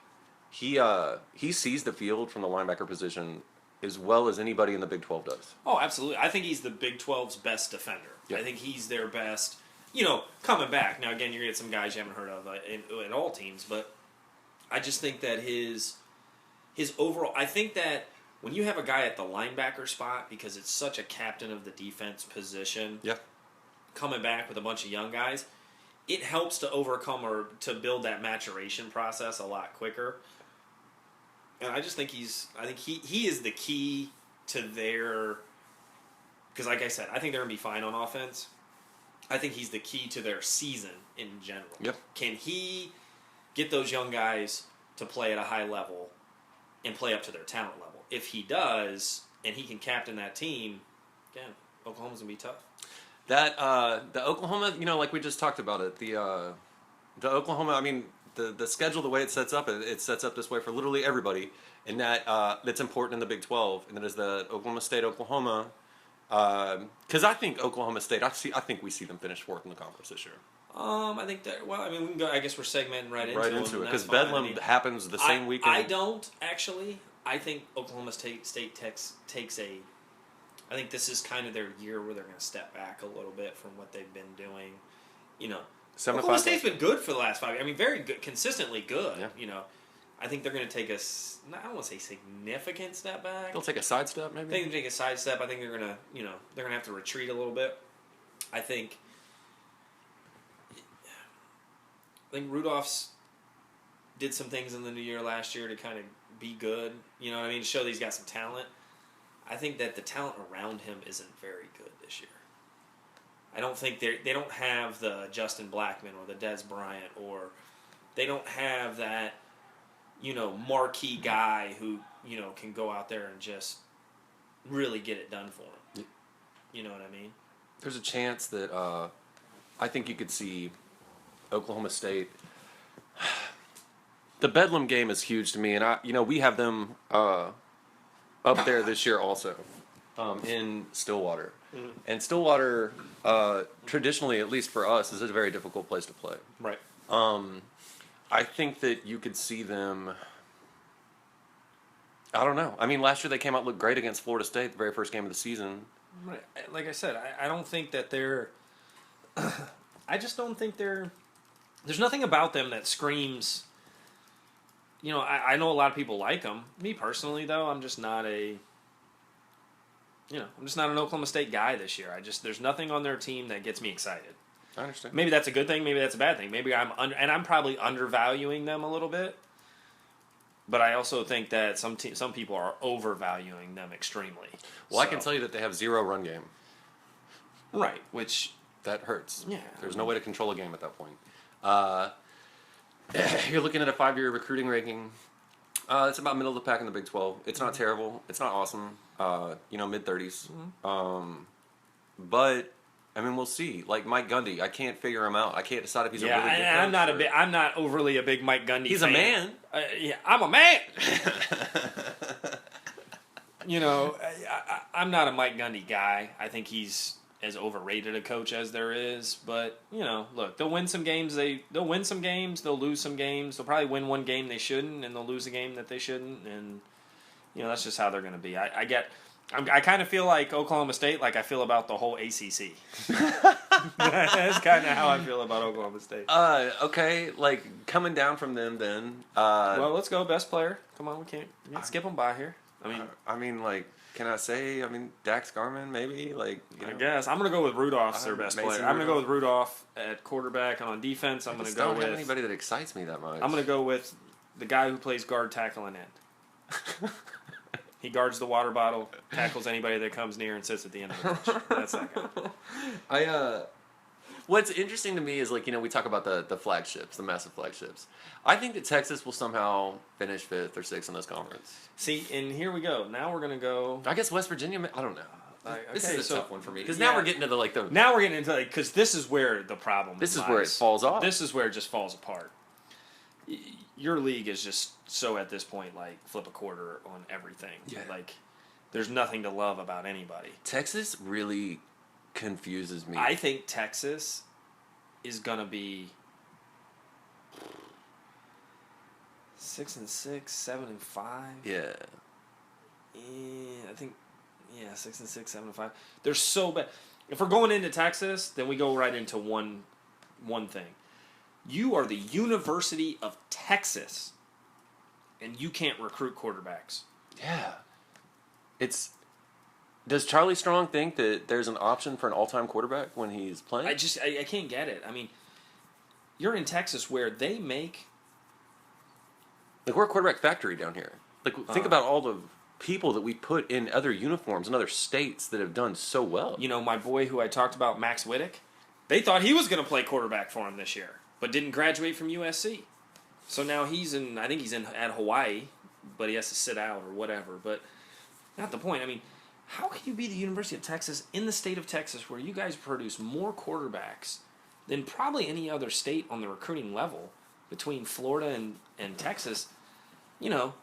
He sees the field from the linebacker position as well as anybody in the Big 12 does. Oh, absolutely. I think he's the Big 12's best defender. Yep. I think he's their best, coming back. Now, again, you're going to get some guys you haven't heard of in all teams, but I just think that his overall, I think that when you have a guy at the linebacker spot, because it's such a captain of the defense position, coming back with a bunch of young guys, it helps to overcome or to build that maturation process a lot quicker. And I just think he is the key to their, because like I said, I think they're going to be fine on offense. I think he's the key to their season in general. Yep. Can he get those young guys to play at a high level and play up to their talent level? If he does, and he can captain that team, again, Oklahoma's going to be tough. The Oklahoma, like we just talked about it, the Oklahoma, I mean, the schedule, the way it sets up this way for literally everybody, and that's important in the Big 12, and that is the Oklahoma State, Oklahoma, because I think Oklahoma State, I think we see them finish 4th in the conference this year. I think that, we can go, I guess we're segmenting right into it, because Bedlam happens the same weekend. I don't, actually. I think Oklahoma State takes a, I think this is kind of their year where they're going to step back a little bit from what they've been doing, Oklahoma State's been good for the last 5 years. I mean, very good, consistently good. Yeah. I think they're going to take I don't want to say significant step back. They'll take a sidestep, maybe. I think they'll take a sidestep. I think they're going to, they're going to have to retreat a little bit. I think Rudolph's did some things in the new year last year to kind of be good. You know what I mean? To show that he's got some talent. I think that the talent around him isn't very good this year. I don't think they don't have the Justin Blackman or the Des Bryant, or they don't have that, marquee guy who, can go out there and just really get it done for him. You know what I mean? There's a chance that I think you could see Oklahoma State The Bedlam game is huge to me, and we have them up there this year also, in Stillwater. Mm-hmm. And Stillwater, traditionally, at least for us, is a very difficult place to play. Right. I think that you could see them. I don't know. I mean, last year they came out and looked great against Florida State, the very first game of the season. Right. Like I said, I don't think that they're. I just don't think they're. There's nothing about them that screams. I know a lot of people like them. Me personally, though, I'm just not an Oklahoma State guy this year. There's nothing on their team that gets me excited. I understand. Maybe that's a good thing. Maybe that's a bad thing. Maybe I'm probably undervaluing them a little bit. But I also think that some people are overvaluing them extremely. Well, I can tell you that they have 0 run game. Right, which that hurts. Yeah, there's no way to control a game at that point. You're looking at a 5-year recruiting ranking. It's about middle of the pack in the Big 12. It's not terrible. It's not awesome. Mid-30s. Mm-hmm. But I mean, we'll see. Like Mike Gundy, I can't figure him out. I can't decide if he's a really good coach. I'm not overly a big Mike Gundy. He's fan. a man. I'm a man. I'm not a Mike Gundy guy. I think he's as overrated a coach as there is. But look, they'll win some games. They'll win some games. They'll lose some games. They'll probably win one game they shouldn't, and they'll lose a game that they shouldn't. And that's just how they're going to be. I kind of feel like Oklahoma State, like I feel about the whole ACC. That's kind of how I feel about Oklahoma State. Okay, like coming down from them then. Well, let's go best player. Come on, we can't skip them by here. Can I say? Dax Garman, maybe. I guess I'm gonna go with Rudolph as their best player. I'm gonna go with Rudolph at quarterback, and on defense, I'm gonna go with anybody that excites me that much. I'm gonna go with the guy who plays guard, tackle, and end. He guards the water bottle, tackles anybody that comes near, and sits at the end of the bench. That's that guy. What's interesting to me is we talk about the flagships, the massive flagships. I think that Texas will somehow finish 5th or 6th in this conference. See, and here we go. Now we're gonna go. I guess West Virginia. I don't know. This is a tough one for me because now we're getting into Now we're getting into because this is where the problem. This is where it falls off. This is where it just falls apart. Your league is just so at this point flip a quarter on everything. Yeah. There's nothing to love about anybody. Texas really confuses me. I think Texas is gonna be 6-6, 7-5. Yeah. I think 6-6, 7-5. They're so bad. If we're going into Texas, then we go right into one thing. You are the University of Texas, and you can't recruit quarterbacks. Yeah. Does Charlie Strong think that there's an option for an all-time quarterback when he's playing? I can't get it. You're in Texas where they make... we're a quarterback factory down here. Think about all the people that we put in other uniforms in other states that have done so well. My boy who I talked about, Max Whittick, they thought he was going to play quarterback for him this year, but didn't graduate from USC. So now he's at Hawaii, but he has to sit out or whatever. But not the point. How can you be the University of Texas in the state of Texas where you guys produce more quarterbacks than probably any other state on the recruiting level between Florida and Texas? I'll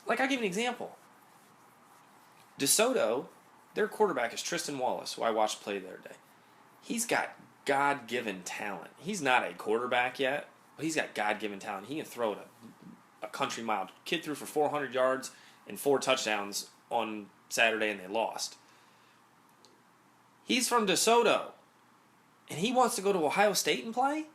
give you an example. DeSoto, their quarterback is Tristan Wallace, who I watched play the other day. He's got God-given talent. He's not a quarterback yet, but he's got God-given talent. He can throw it a country mile. Kid threw for 400 yards and 4 touchdowns on Saturday, and they lost. He's from DeSoto, and he wants to go to Ohio State and play?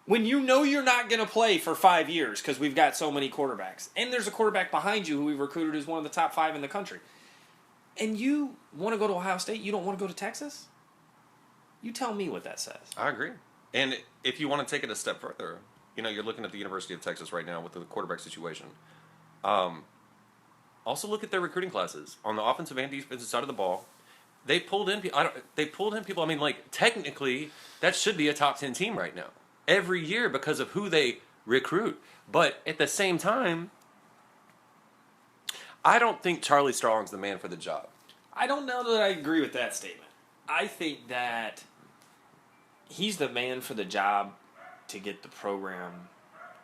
When you know you're not going to play for 5 years because we've got so many quarterbacks, and there's a quarterback behind you who we've recruited who's one of the top 5 in the country, and you want to go to Ohio State, you don't want to go to Texas? You tell me what that says. I agree. And if you want to take it a step further, you're looking at the University of Texas right now with the quarterback situation. Also look at their recruiting classes on the offensive and defensive side of the ball. They pulled in people. Technically, that should be a top 10 team right now every year because of who they recruit. But at the same time, I don't think Charlie Strong's the man for the job. I don't know that I agree with that statement. I think that he's the man for the job to get the program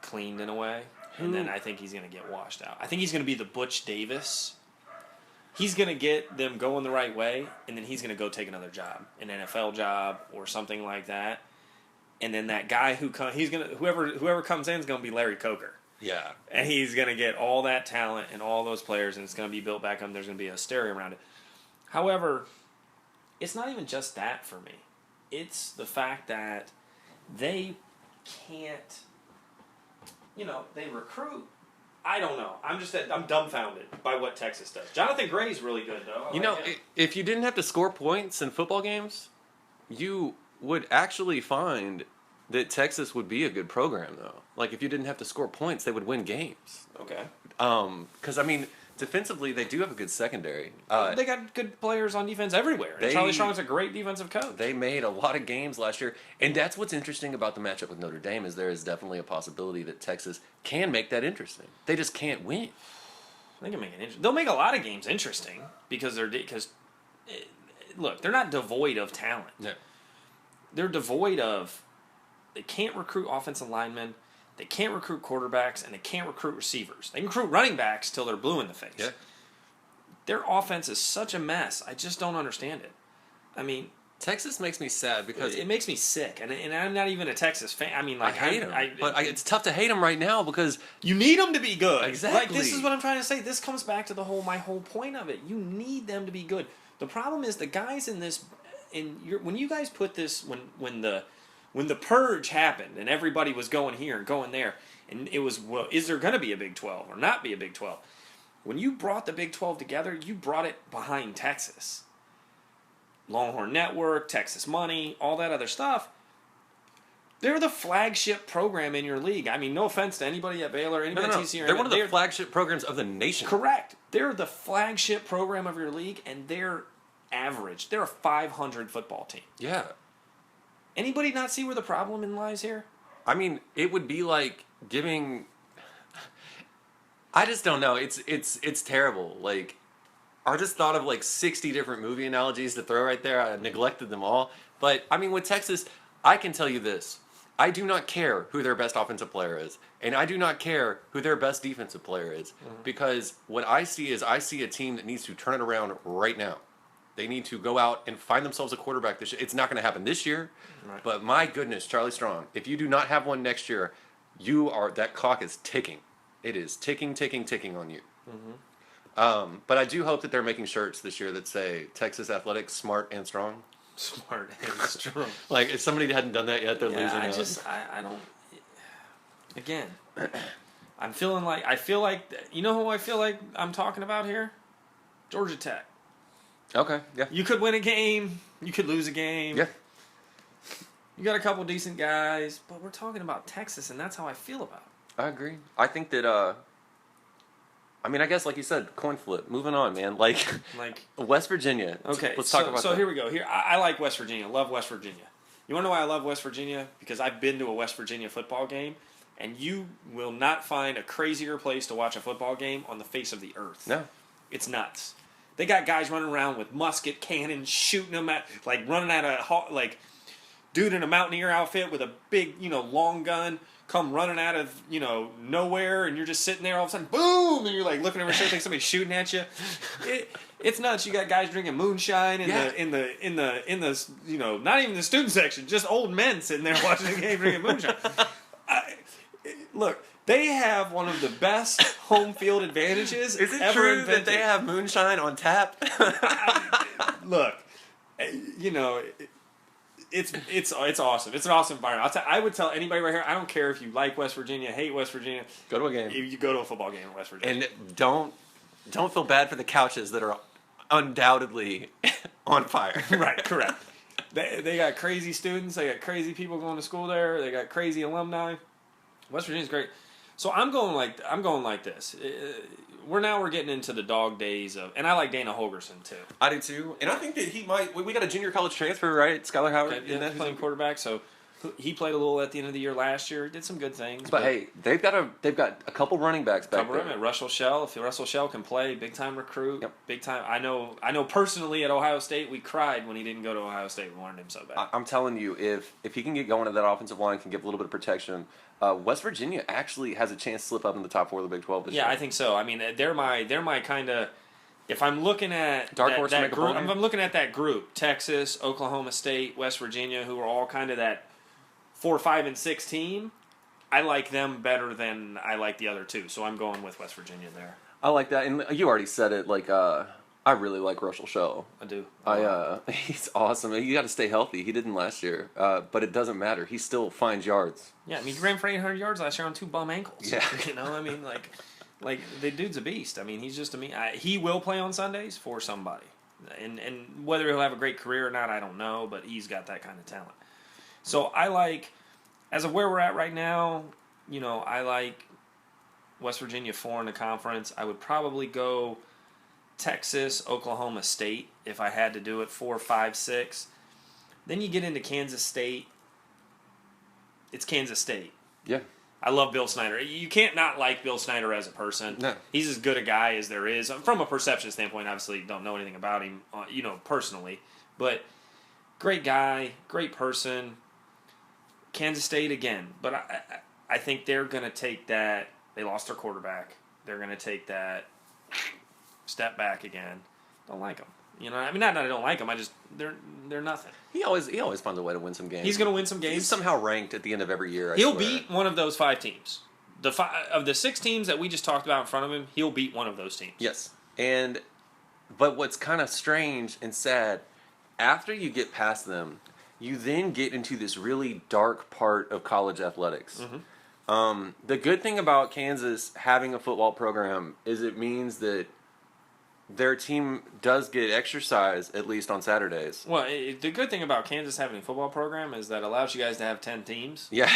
cleaned in a way, and then I think he's going to get washed out. I think he's going to be the Butch Davis. He's going to get them going the right way, and then he's going to go take another job, an NFL job or something like that. And then that guy whoever comes in is going to be Larry Coker. Yeah. And he's going to get all that talent and all those players, and it's going to be built back up. There's going to be a hysteria around it. However, it's not even just that for me. It's the fact that they can't, they recruit. I don't know. I'm dumbfounded by what Texas does. Jonathan Gray's really good, though. If you didn't have to score points in football games, you would actually find that Texas would be a good program, though. Like, if you didn't have to score points, they would win games. Okay. Because, defensively, they do have a good secondary. They got good players on defense everywhere. And Charlie Strong's a great defensive coach. They made a lot of games last year. And that's what's interesting about the matchup with Notre Dame is there is definitely a possibility that Texas can make that interesting. They just can't win. They can make it interesting. They'll make a lot of games interesting because look, they're not devoid of talent. No. They're devoid of. They can't recruit offensive linemen. They can't recruit quarterbacks, and they can't recruit receivers. They can recruit running backs till they're blue in the face. Yeah. Their offense is such a mess. I just don't understand it. Texas makes me sad because it makes me sick, and I'm not even a Texas fan. I hate them, but it's tough to hate them right now because you need them to be good. Exactly. This is what I'm trying to say. This comes back to my whole point of it. You need them to be good. The problem is the guys in this, when you guys put this when the purge happened and everybody was going here and going there, and it was, well, is there going to be a Big 12 or not be a Big 12? When you brought the Big 12 together, you brought it behind Texas. Longhorn Network, Texas Money, all that other stuff. They're the flagship program in your league. No offense to anybody at Baylor, anybody at TCU. They're one of the flagship programs of the nation. Correct. They're the flagship program of your league, and they're average. They're a 500 football team. Yeah. Anybody not see where the problem lies here? It would be like giving. I just don't know. It's terrible. Like, I just thought of 60 different movie analogies to throw right there. I neglected them all. But with Texas, I can tell you this: I do not care who their best offensive player is, and I do not care who their best defensive player is, because what I see is a team that needs to turn it around right now. They need to go out and find themselves a quarterback this year. It's not going to happen this year, right. But my goodness, Charlie Strong, if you do not have one next year, that clock is ticking. It is ticking on you. Mm-hmm. But I do hope that they're making shirts this year that say Texas Athletics, smart and strong. Smart and strong. If somebody hadn't done that yet, they're losing out. I don't. Again, I feel like, you know who I feel like I'm talking about here? Georgia Tech. Okay, yeah. You could win a game. You could lose a game. Yeah. You got a couple decent guys, but we're talking about Texas, and that's how I feel about it. I agree. I think that, I guess like you said, coin flip. Moving on, man. Like West Virginia. Okay, let's talk about that. So here we go. I like West Virginia. Love West Virginia. You want to know why I love West Virginia? Because I've been to a West Virginia football game, and you will not find a crazier place to watch a football game on the face of the earth. No. It's nuts. They got guys running around with musket cannons, shooting them at, running at a, dude in a Mountaineer outfit with a big, long gun, come running out of, nowhere, and you're just sitting there all of a sudden, boom, and you're looking over your shoulder, think somebody's shooting at you. It's nuts. You got guys drinking moonshine in the not even the student section, just old men sitting there watching the game drinking moonshine. Look. They have one of the best home field advantages ever invented. Is it true that they have moonshine on tap? Look, it's awesome. It's an awesome environment. I would tell anybody right here, I don't care if you like West Virginia, hate West Virginia. Go to a game. You go to a football game in West Virginia. And don't feel bad for the couches that are undoubtedly on fire. Right, correct. They got crazy students. They got crazy people going to school there. They got crazy alumni. West Virginia's great. So I'm going like this. We're getting into the dog days of, and I like Dana Holgorsen too. I do too, and I think that he might. We got a junior college transfer, right? Skylar Howard, playing quarterback. So He played a little at the end of the year last year. Did some good things. But hey, they've got a couple running backs back there. Russell Shell. If Russell Shell can play, big time recruit. Yep. Big time. I know personally at Ohio State we cried when he didn't go to Ohio State. We wanted him so bad. I'm telling you, if he can get going to that offensive line, can give a little bit of protection. West Virginia actually has a chance to slip up in the top 4 of the Big 12 this year. Yeah, I think so. I mean, they're my kind of. If I'm looking at Dark horse that make a group, bowl game? if I'm looking at that group, Texas, Oklahoma State, West Virginia, who are all kind of that 4, 5, and 6 team, I like them better than I like the other two. So I'm going with West Virginia there. I like that, and you already said it. Like, I really like Russell Shell. I do. He's awesome. You got to stay healthy. He didn't last year, but it doesn't matter. He still finds yards. Yeah, I mean, he ran for 800 yards last year on 2 bum ankles. Yeah, you know, I mean, like the dude's a beast. I mean, he's just he will play on Sundays for somebody, and whether he'll have a great career or not, I don't know. But he's got that kind of talent. So I like, as of where we're at right now, you know, I like West Virginia 4 in the conference. I would probably go Texas, Oklahoma State if I had to do it 4, 5, 6. Then you get into Kansas State. It's Kansas State. Yeah. I love Bill Snyder. You can't not like Bill Snyder as a person. No. He's as good a guy as there is. From a perception standpoint, obviously, don't know anything about him, personally. But great guy, great person. Kansas State again. But I think they're going to take that. They lost their quarterback. They're going to take that step back again. Don't like them. You know, I mean, not that I don't like them. I just they're nothing. He always finds a way to win some games. He's going to win some games. He's somehow ranked at the end of every year. He'll beat one of those 5 teams. Of the 6 teams that we just talked about in front of him, he'll beat one of those teams. Yes, but what's kind of strange and sad, after you get past them, you then get into this really dark part of college athletics. Mm-hmm. The good thing about Kansas having a football program is it means that their team does get exercise, at least on Saturdays. Well, the good thing about Kansas having a football program is that it allows you guys to have 10 teams. Yeah.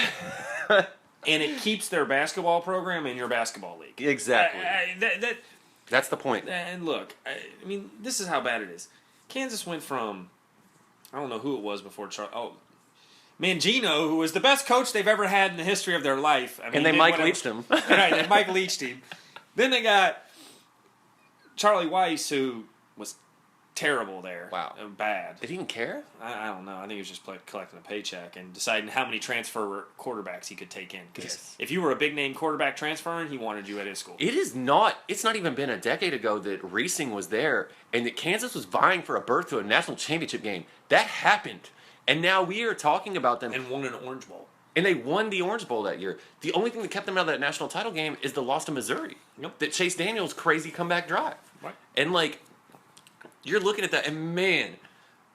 And it keeps their basketball program in your basketball league. Exactly. That's the point. And look, I mean, this is how bad it is. Kansas went from, I don't know who it was before Mangino, who was the best coach they've ever had in the history of their life. I mean, and they Mike Leached him. Right, they Mike Leached him. Then they got Charlie Weiss, who was terrible there. Wow. Bad. Did he even care? I don't know. I think he was just collecting a paycheck and deciding how many transfer quarterbacks he could take in. Because if you were a big-name quarterback transferring, he wanted you at his school. It's not even been a decade ago that Reesing was there and that Kansas was vying for a berth to a national championship game. That happened. And now we are talking about them. And won an Orange Bowl. And they won the Orange Bowl that year. The only thing that kept them out of that national title game is the loss to Missouri. Yep. That Chase Daniels' crazy comeback drive. Right. And, you're looking at that, and man.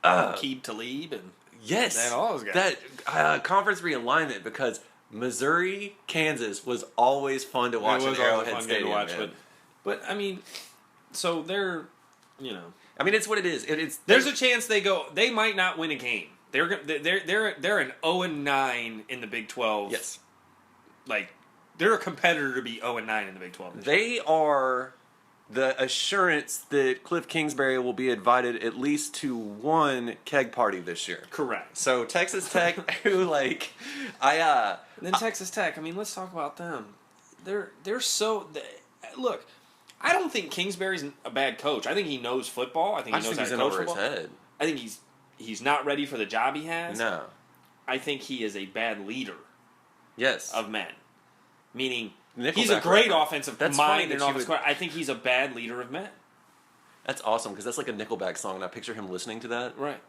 Aqib Talib and yes. And all those guys. That conference realignment, because Missouri, Kansas was always fun to watch at Arrowhead Stadium. But, I mean, so they're, you know. I mean, it's what it is. There's a chance they might not win a game. They're an 0-9 in the Big 12. Yes. They're a competitor to be 0-9 in the Big 12. They are the assurance that Cliff Kingsbury will be invited at least to one keg party this year. Correct. So Texas Tech, who then Texas Tech. I mean, let's talk about them. They're so look. I don't think Kingsbury's a bad coach. I think he knows football. I think he knows how to coach football. His head. I think he's not ready for the job he has. No. I think he is a bad leader. Yes. Of men. Meaning, Nickelback he's a great record. offensive That's mind and offensive I think he's a bad leader of men. That's awesome, because that's like a Nickelback song, and I picture him listening to that. Right.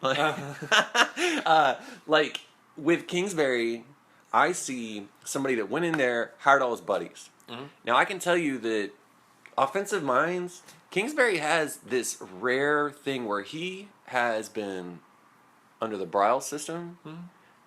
With Kingsbury, I see somebody that went in there, hired all his buddies. Mm-hmm. Now, I can tell you that offensive minds, Kingsbury has this rare thing where he has been under the Briles system,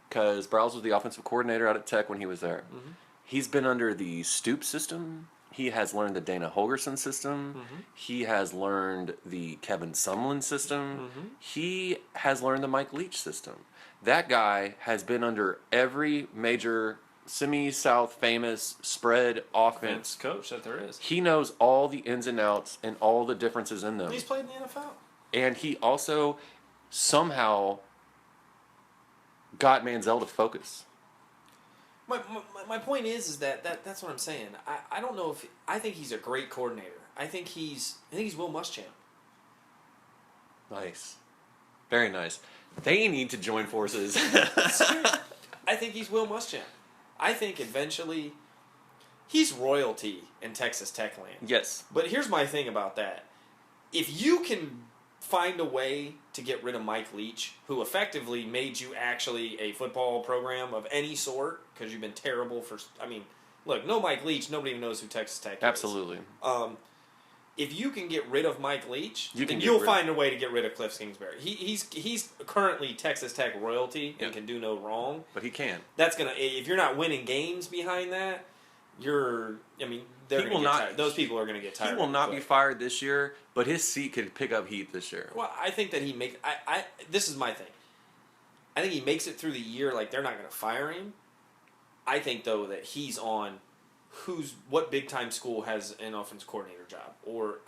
because Briles was the offensive coordinator out at Tech when he was there. Mm-hmm. He's been under the Stoop system. He has learned the Dana Holgorsen system. Mm-hmm. He has learned the Kevin Sumlin system. Mm-hmm. He has learned the Mike Leach system. That guy has been under every major semi-South famous spread offense coach that there is. He knows all the ins and outs and all the differences in them. He's played in the NFL. And he also somehow got Manziel to focus. My point is that's what I'm saying. I don't know if I think he's a great coordinator. I think he's Will Muschamp. Nice, very nice. They need to join forces. I think he's Will Muschamp. I think eventually he's royalty in Texas Tech land. Yes, but here's my thing about that: if you can find a way to get rid of Mike Leach, who effectively made you actually a football program of any sort, because you've been terrible for. I mean, look, no Mike Leach, nobody even knows who Texas Tech is. Absolutely. If you can get rid of Mike Leach, you'll find a way to get rid of Cliff Kingsbury. He's currently Texas Tech royalty and can do no wrong. But he can. That's gonna if you're not winning games behind that, they're gonna get tired. Those people are gonna get tired. He will not be fired this year, but his seat could pick up heat this year. Well, I think that he makes. This is my thing. I think he makes it through the year. Like they're not gonna fire him. I think though that he's on. What big time school has an offense coordinator job? Or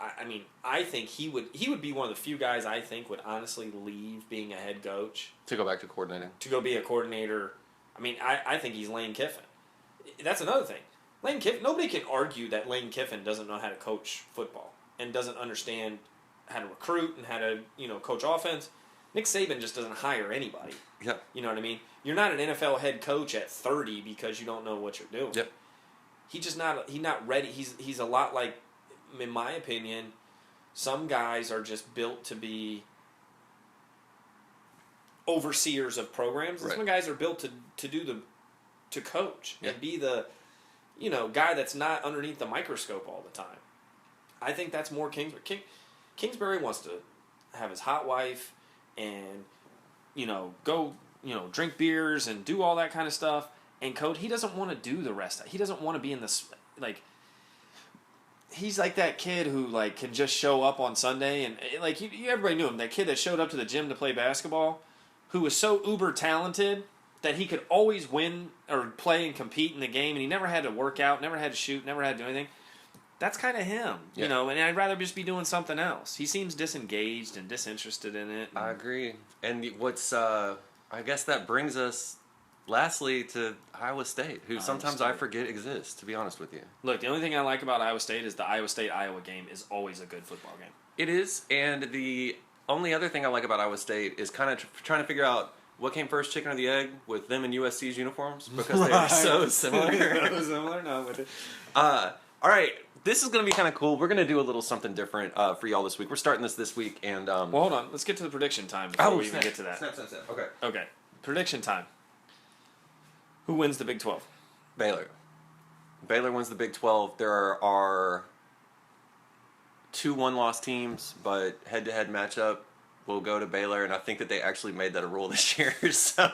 I think he would be one of the few guys I think would honestly leave being a head coach to go back to coordinating, to go be a coordinator. I think he's Lane Kiffin. That's another thing. Lane Kiffin. Nobody can argue that Lane Kiffin doesn't know how to coach football and doesn't understand how to recruit and how to coach offense. Nick Saban just doesn't hire anybody. Yeah, you know what I mean. You're not an NFL head coach at 30 because you don't know what you're doing. Yep. He's not ready. He's a lot like, in my opinion, some guys are just built to be overseers of programs. And some guys are built to coach and be the guy that's not underneath the microscope all the time. I think that's more Kingsbury. Kingsbury wants to have his hot wife and go drink beers and do all that kind of stuff. And coach, he doesn't want to do the rest. He doesn't want to be in this he's like that kid who can just show up on Sunday and everybody knew him. That kid that showed up to the gym to play basketball, who was so uber talented that he could always win or play and compete in the game, and he never had to work out, never had to shoot, never had to do anything. That's kind of him, And I'd rather just be doing something else. He seems disengaged and disinterested in it. I agree. And what's I guess that brings us. Lastly, to Iowa State, who sometimes I forget exists, to be honest with you. Look, the only thing I like about Iowa State is the Iowa State-Iowa game is always a good football game. It is, and the only other thing I like about Iowa State is kind of trying to figure out what came first, chicken or the egg, with them and USC's uniforms, because they are so similar. So similar? No, with it. All right, this is going to be kind of cool. We're going to do a little something different for y'all this week. We're starting this week, and... well, hold on. Let's get to the prediction time before we even get to that. Snap. Okay. Prediction time. Who wins the Big 12? Baylor. Baylor wins the Big 12. There are 2 one-loss teams, but head-to-head matchup will go to Baylor, and I think that they actually made that a rule this year. So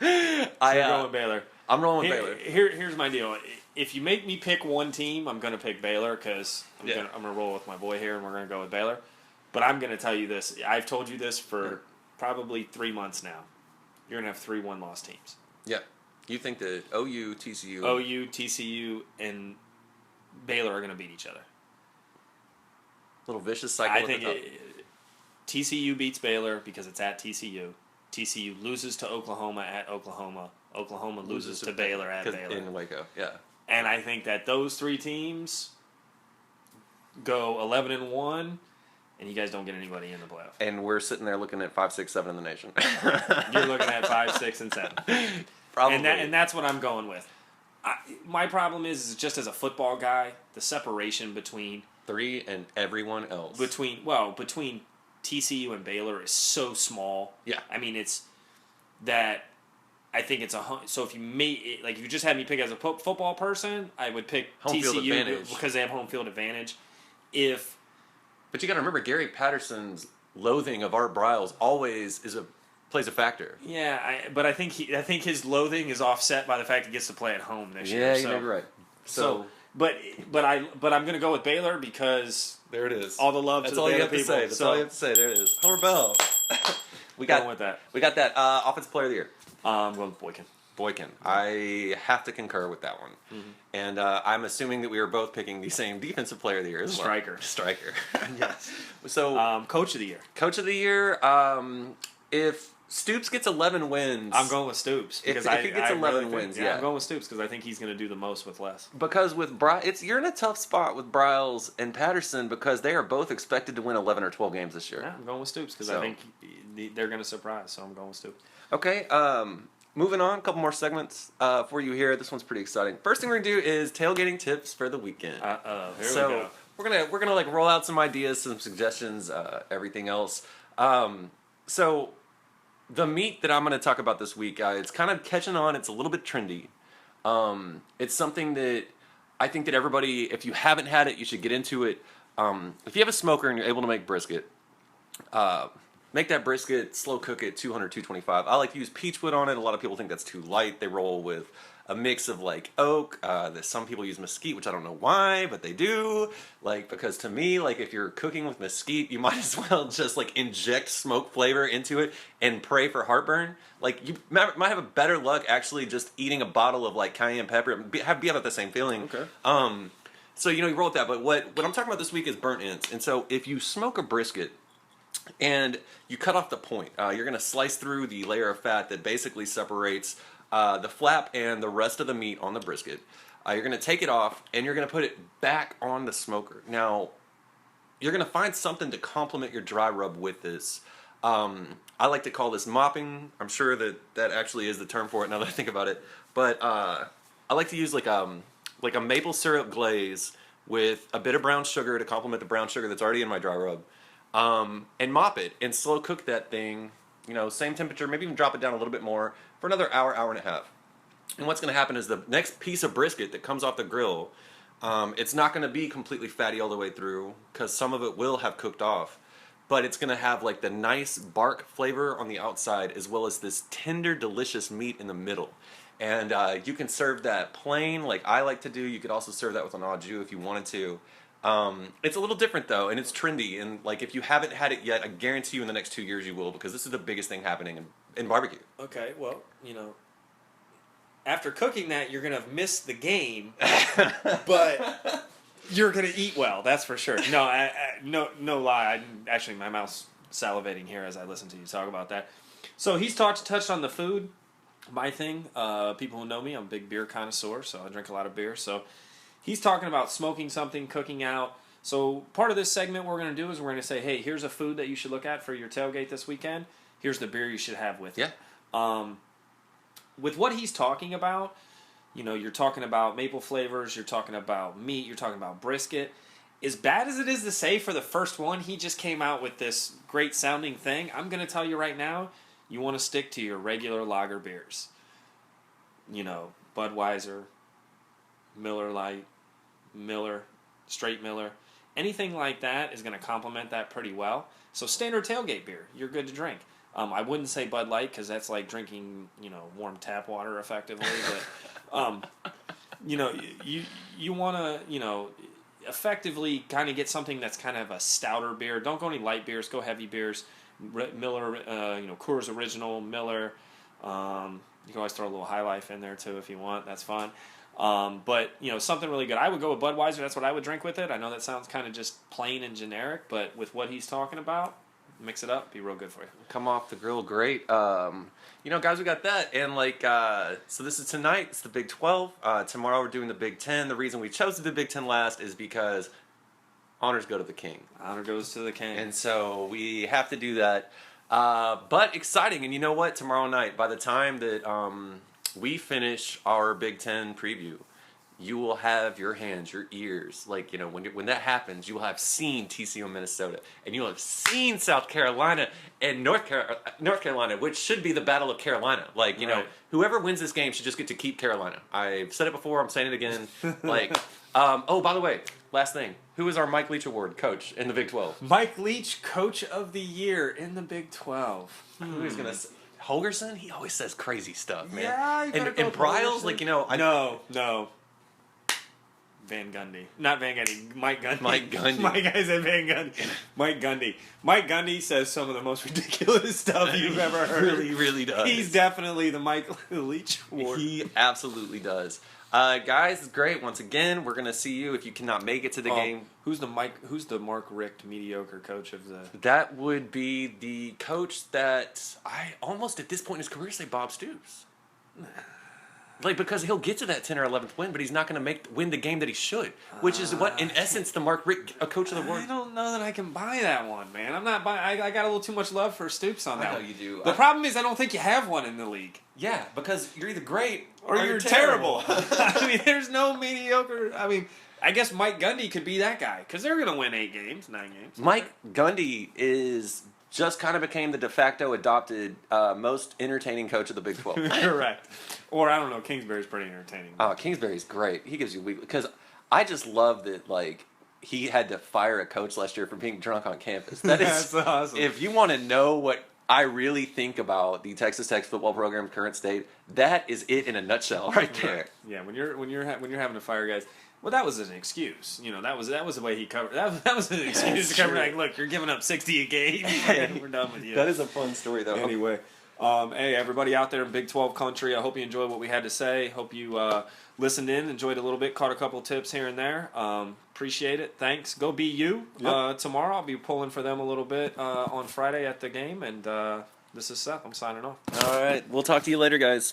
you're going with Baylor. I'm rolling with Baylor. Here's my deal. If you make me pick one team, I'm going to pick Baylor because I'm going to roll with my boy here, and we're going to go with Baylor. But I'm going to tell you this. I've told you this for probably 3 months now. You're going to have 3 one-loss teams. Yeah. You think that OU, TCU, and Baylor are going to beat each other? Little vicious cycle. I think TCU beats Baylor because it's at TCU. TCU loses to Oklahoma at Oklahoma. Oklahoma loses to Baylor at Baylor. In Waco, yeah. And I think that those 3 teams go 11-1, and you guys don't get anybody in the playoff. And we're sitting there looking at 5, 6, 7 in the nation. You're looking at 5, 6, and 7. Probably. And that's what I'm going with. My problem is just as a football guy, the separation between 3 and everyone else. Between TCU and Baylor is so small. Yeah. I mean, it's that I think it's so if you if you just had me pick as a football person, I would pick home TCU because they have home field advantage. But you got to remember Gary Patterson's loathing of Art Briles always plays a factor. Yeah, but I think his loathing is offset by the fact he gets to play at home this year. Yeah, you're right. But I'm going to go with Baylor because there it is. All the love to the Baylor people. That's all you have to say. There it is. Homer Bell. We got that offensive player of the year. I'm going with Boykin. Boykin. I have to concur with that one. Mm-hmm. And I'm assuming that we were both picking the same defensive player of the year as well. Striker. Yes. So Coach of the year. Coach of the year. If Stoops gets 11 wins. I'm going with Stoops If he gets 11 wins, yeah. I'm going with Stoops because I think he's going to do the most with less. Because with you're in a tough spot with Bryles and Patterson because they are both expected to win 11 or 12 games this year. Yeah, I'm going with Stoops because I think they're going to surprise, so I'm going with Stoops. Okay, moving on, a couple more segments for you here. This one's pretty exciting. First thing we're gonna do is tailgating tips for the weekend. Here we go. We're gonna like roll out some ideas, some suggestions, everything else. So the meat that I'm gonna talk about this week, it's kind of catching on. It's a little bit trendy. It's something that I think that everybody, if you haven't had it, you should get into it. If you have a smoker and you're able to make brisket, make that brisket, slow cook it, 200, 225. I like to use peachwood on it. A lot of people think that's too light. They roll with a mix of like oak. Some people use mesquite, which I don't know why, but they do. Like, because to me, like if you're cooking with mesquite, you might as well just like inject smoke flavor into it and pray for heartburn. Like you might have a better luck actually just eating a bottle of like cayenne pepper. Be about the same feeling. Okay. So you roll with that. But what I'm talking about this week is burnt ends. And so if you smoke a brisket and you cut off the point, you're going to slice through the layer of fat that basically separates the flap and the rest of the meat on the brisket. You're going to take it off and you're going to put it back on the smoker. Now, you're going to find something to complement your dry rub with this. I like to call this mopping. I'm sure that actually is the term for it now that I think about it. But I like to use like a maple syrup glaze with a bit of brown sugar to complement the brown sugar that's already in my dry rub. And mop it and slow cook that thing, same temperature, maybe even drop it down a little bit more for another hour, hour and a half. And what's going to happen is the next piece of brisket that comes off the grill, it's not going to be completely fatty all the way through because some of it will have cooked off, but it's going to have like the nice bark flavor on the outside as well as this tender, delicious meat in the middle. And you can serve that plain like I like to do. You could also serve that with an au jus if you wanted to. It's a little different though, and it's trendy. And like, if you haven't had it yet, I guarantee you in the next 2 years you will, because this is the biggest thing happening in barbecue. Okay, well, after cooking that, you're gonna miss the game, but you're gonna eat well. That's for sure. No, no lie. Actually, my mouth's salivating here as I listen to you talk about that. So he's touched on the food. My thing. People who know me, I'm a big beer connoisseur, so I drink a lot of beer. So. He's talking about smoking something, cooking out. So part of this segment we're going to do is we're going to say, hey, here's a food that you should look at for your tailgate this weekend. Here's the beer you should have with it. With what he's talking about, you're talking about maple flavors, you're talking about meat, you're talking about brisket. As bad as it is to say for the first one, he just came out with this great sounding thing. I'm going to tell you right now, you want to stick to your regular lager beers. Budweiser, Miller Lite, Miller, straight Miller, anything like that is going to complement that pretty well. So standard tailgate beer, you're good to drink. I wouldn't say Bud Light because that's like drinking, warm tap water effectively. But, you want to, effectively kind of get something that's kind of a stouter beer. Don't go any light beers. Go heavy beers. Miller, Coors Original, Miller. You can always throw a little High Life in there too if you want. That's fine. But something really good. I would go with Budweiser. That's what I would drink with it. I know that sounds kind of just plain and generic, but with what he's talking about, mix it up, be real good for you. Come off the grill, great. Guys, we got that, and so this is tonight. It's the Big 12. Tomorrow we're doing the Big 10. The reason we chose the Big 10 last is because honors go to the king. Honor goes to the king, and so we have to do that. But exciting, and you know what? Tomorrow night, by the time that we finish our Big Ten preview, you will have your hands, your ears, when that happens, you will have seen TCU Minnesota, and you will have seen South Carolina and North Carolina, which should be the Battle of Carolina. Whoever wins this game should just get to keep Carolina. I've said it before, I'm saying it again. Oh, by the way, last thing. Who is our Mike Leach Award coach in the Big 12? Mike Leach, Coach of the Year in the Big 12. Who is going to... Holgorsen? He always says crazy stuff, man. Yeah, you gotta go and Bryles, No. Van Gundy. Not Van Gundy. Mike Gundy. Mike Gundy. My guy said Van Gundy. Mike Gundy. Mike Gundy says some of the most ridiculous stuff you've ever heard. He really does. He's definitely the Mike Leach Award. He absolutely does. Guys, it's great. Once again, we're gonna see you if you cannot make it to the game. Who's the Mark Richt mediocre coach of the? That would be the coach that I almost at this point in his career say Bob Stoops. Like, because he'll get to that 10 or 11th win, but he's not going to win the game that he should, which is what, in essence, the Mark Richt, a coach of the world. I don't know that I can buy that one, man. I'm not buying. I got a little too much love for Stoops on that. I know you do. The problem is I don't think you have one in the league. Yeah, because you're either great or you're terrible. I mean, there's no mediocre. I mean, I guess Mike Gundy could be that guy because they're going to win 9 games. Mike Gundy just kind of became the de facto adopted most entertaining coach of the Big 12. Correct. Or, I don't know, Kingsbury's pretty entertaining. Oh, Kingsbury's great. He gives you weekly. Because I just love that, like, he had to fire a coach last year for being drunk on campus. That is, that's awesome. If you want to know what I really think about the Texas Tech football program current state, that is it in a nutshell right there. Yeah, when you're having to fire guys. Well, that was an excuse. You know, that was the way he covered. That was an excuse to cover. Like, look, you're giving up 60 a game. And we're done with you. That is a fun story, though. Anyway, hey, everybody out there in Big 12 country, I hope you enjoyed what we had to say. Hope you listened in, enjoyed a little bit, caught a couple tips here and there. Appreciate it. Thanks. Go be you. Yep. Tomorrow I'll be pulling for them a little bit on Friday at the game. And this is Seth. I'm signing off. All right. We'll talk to you later, guys.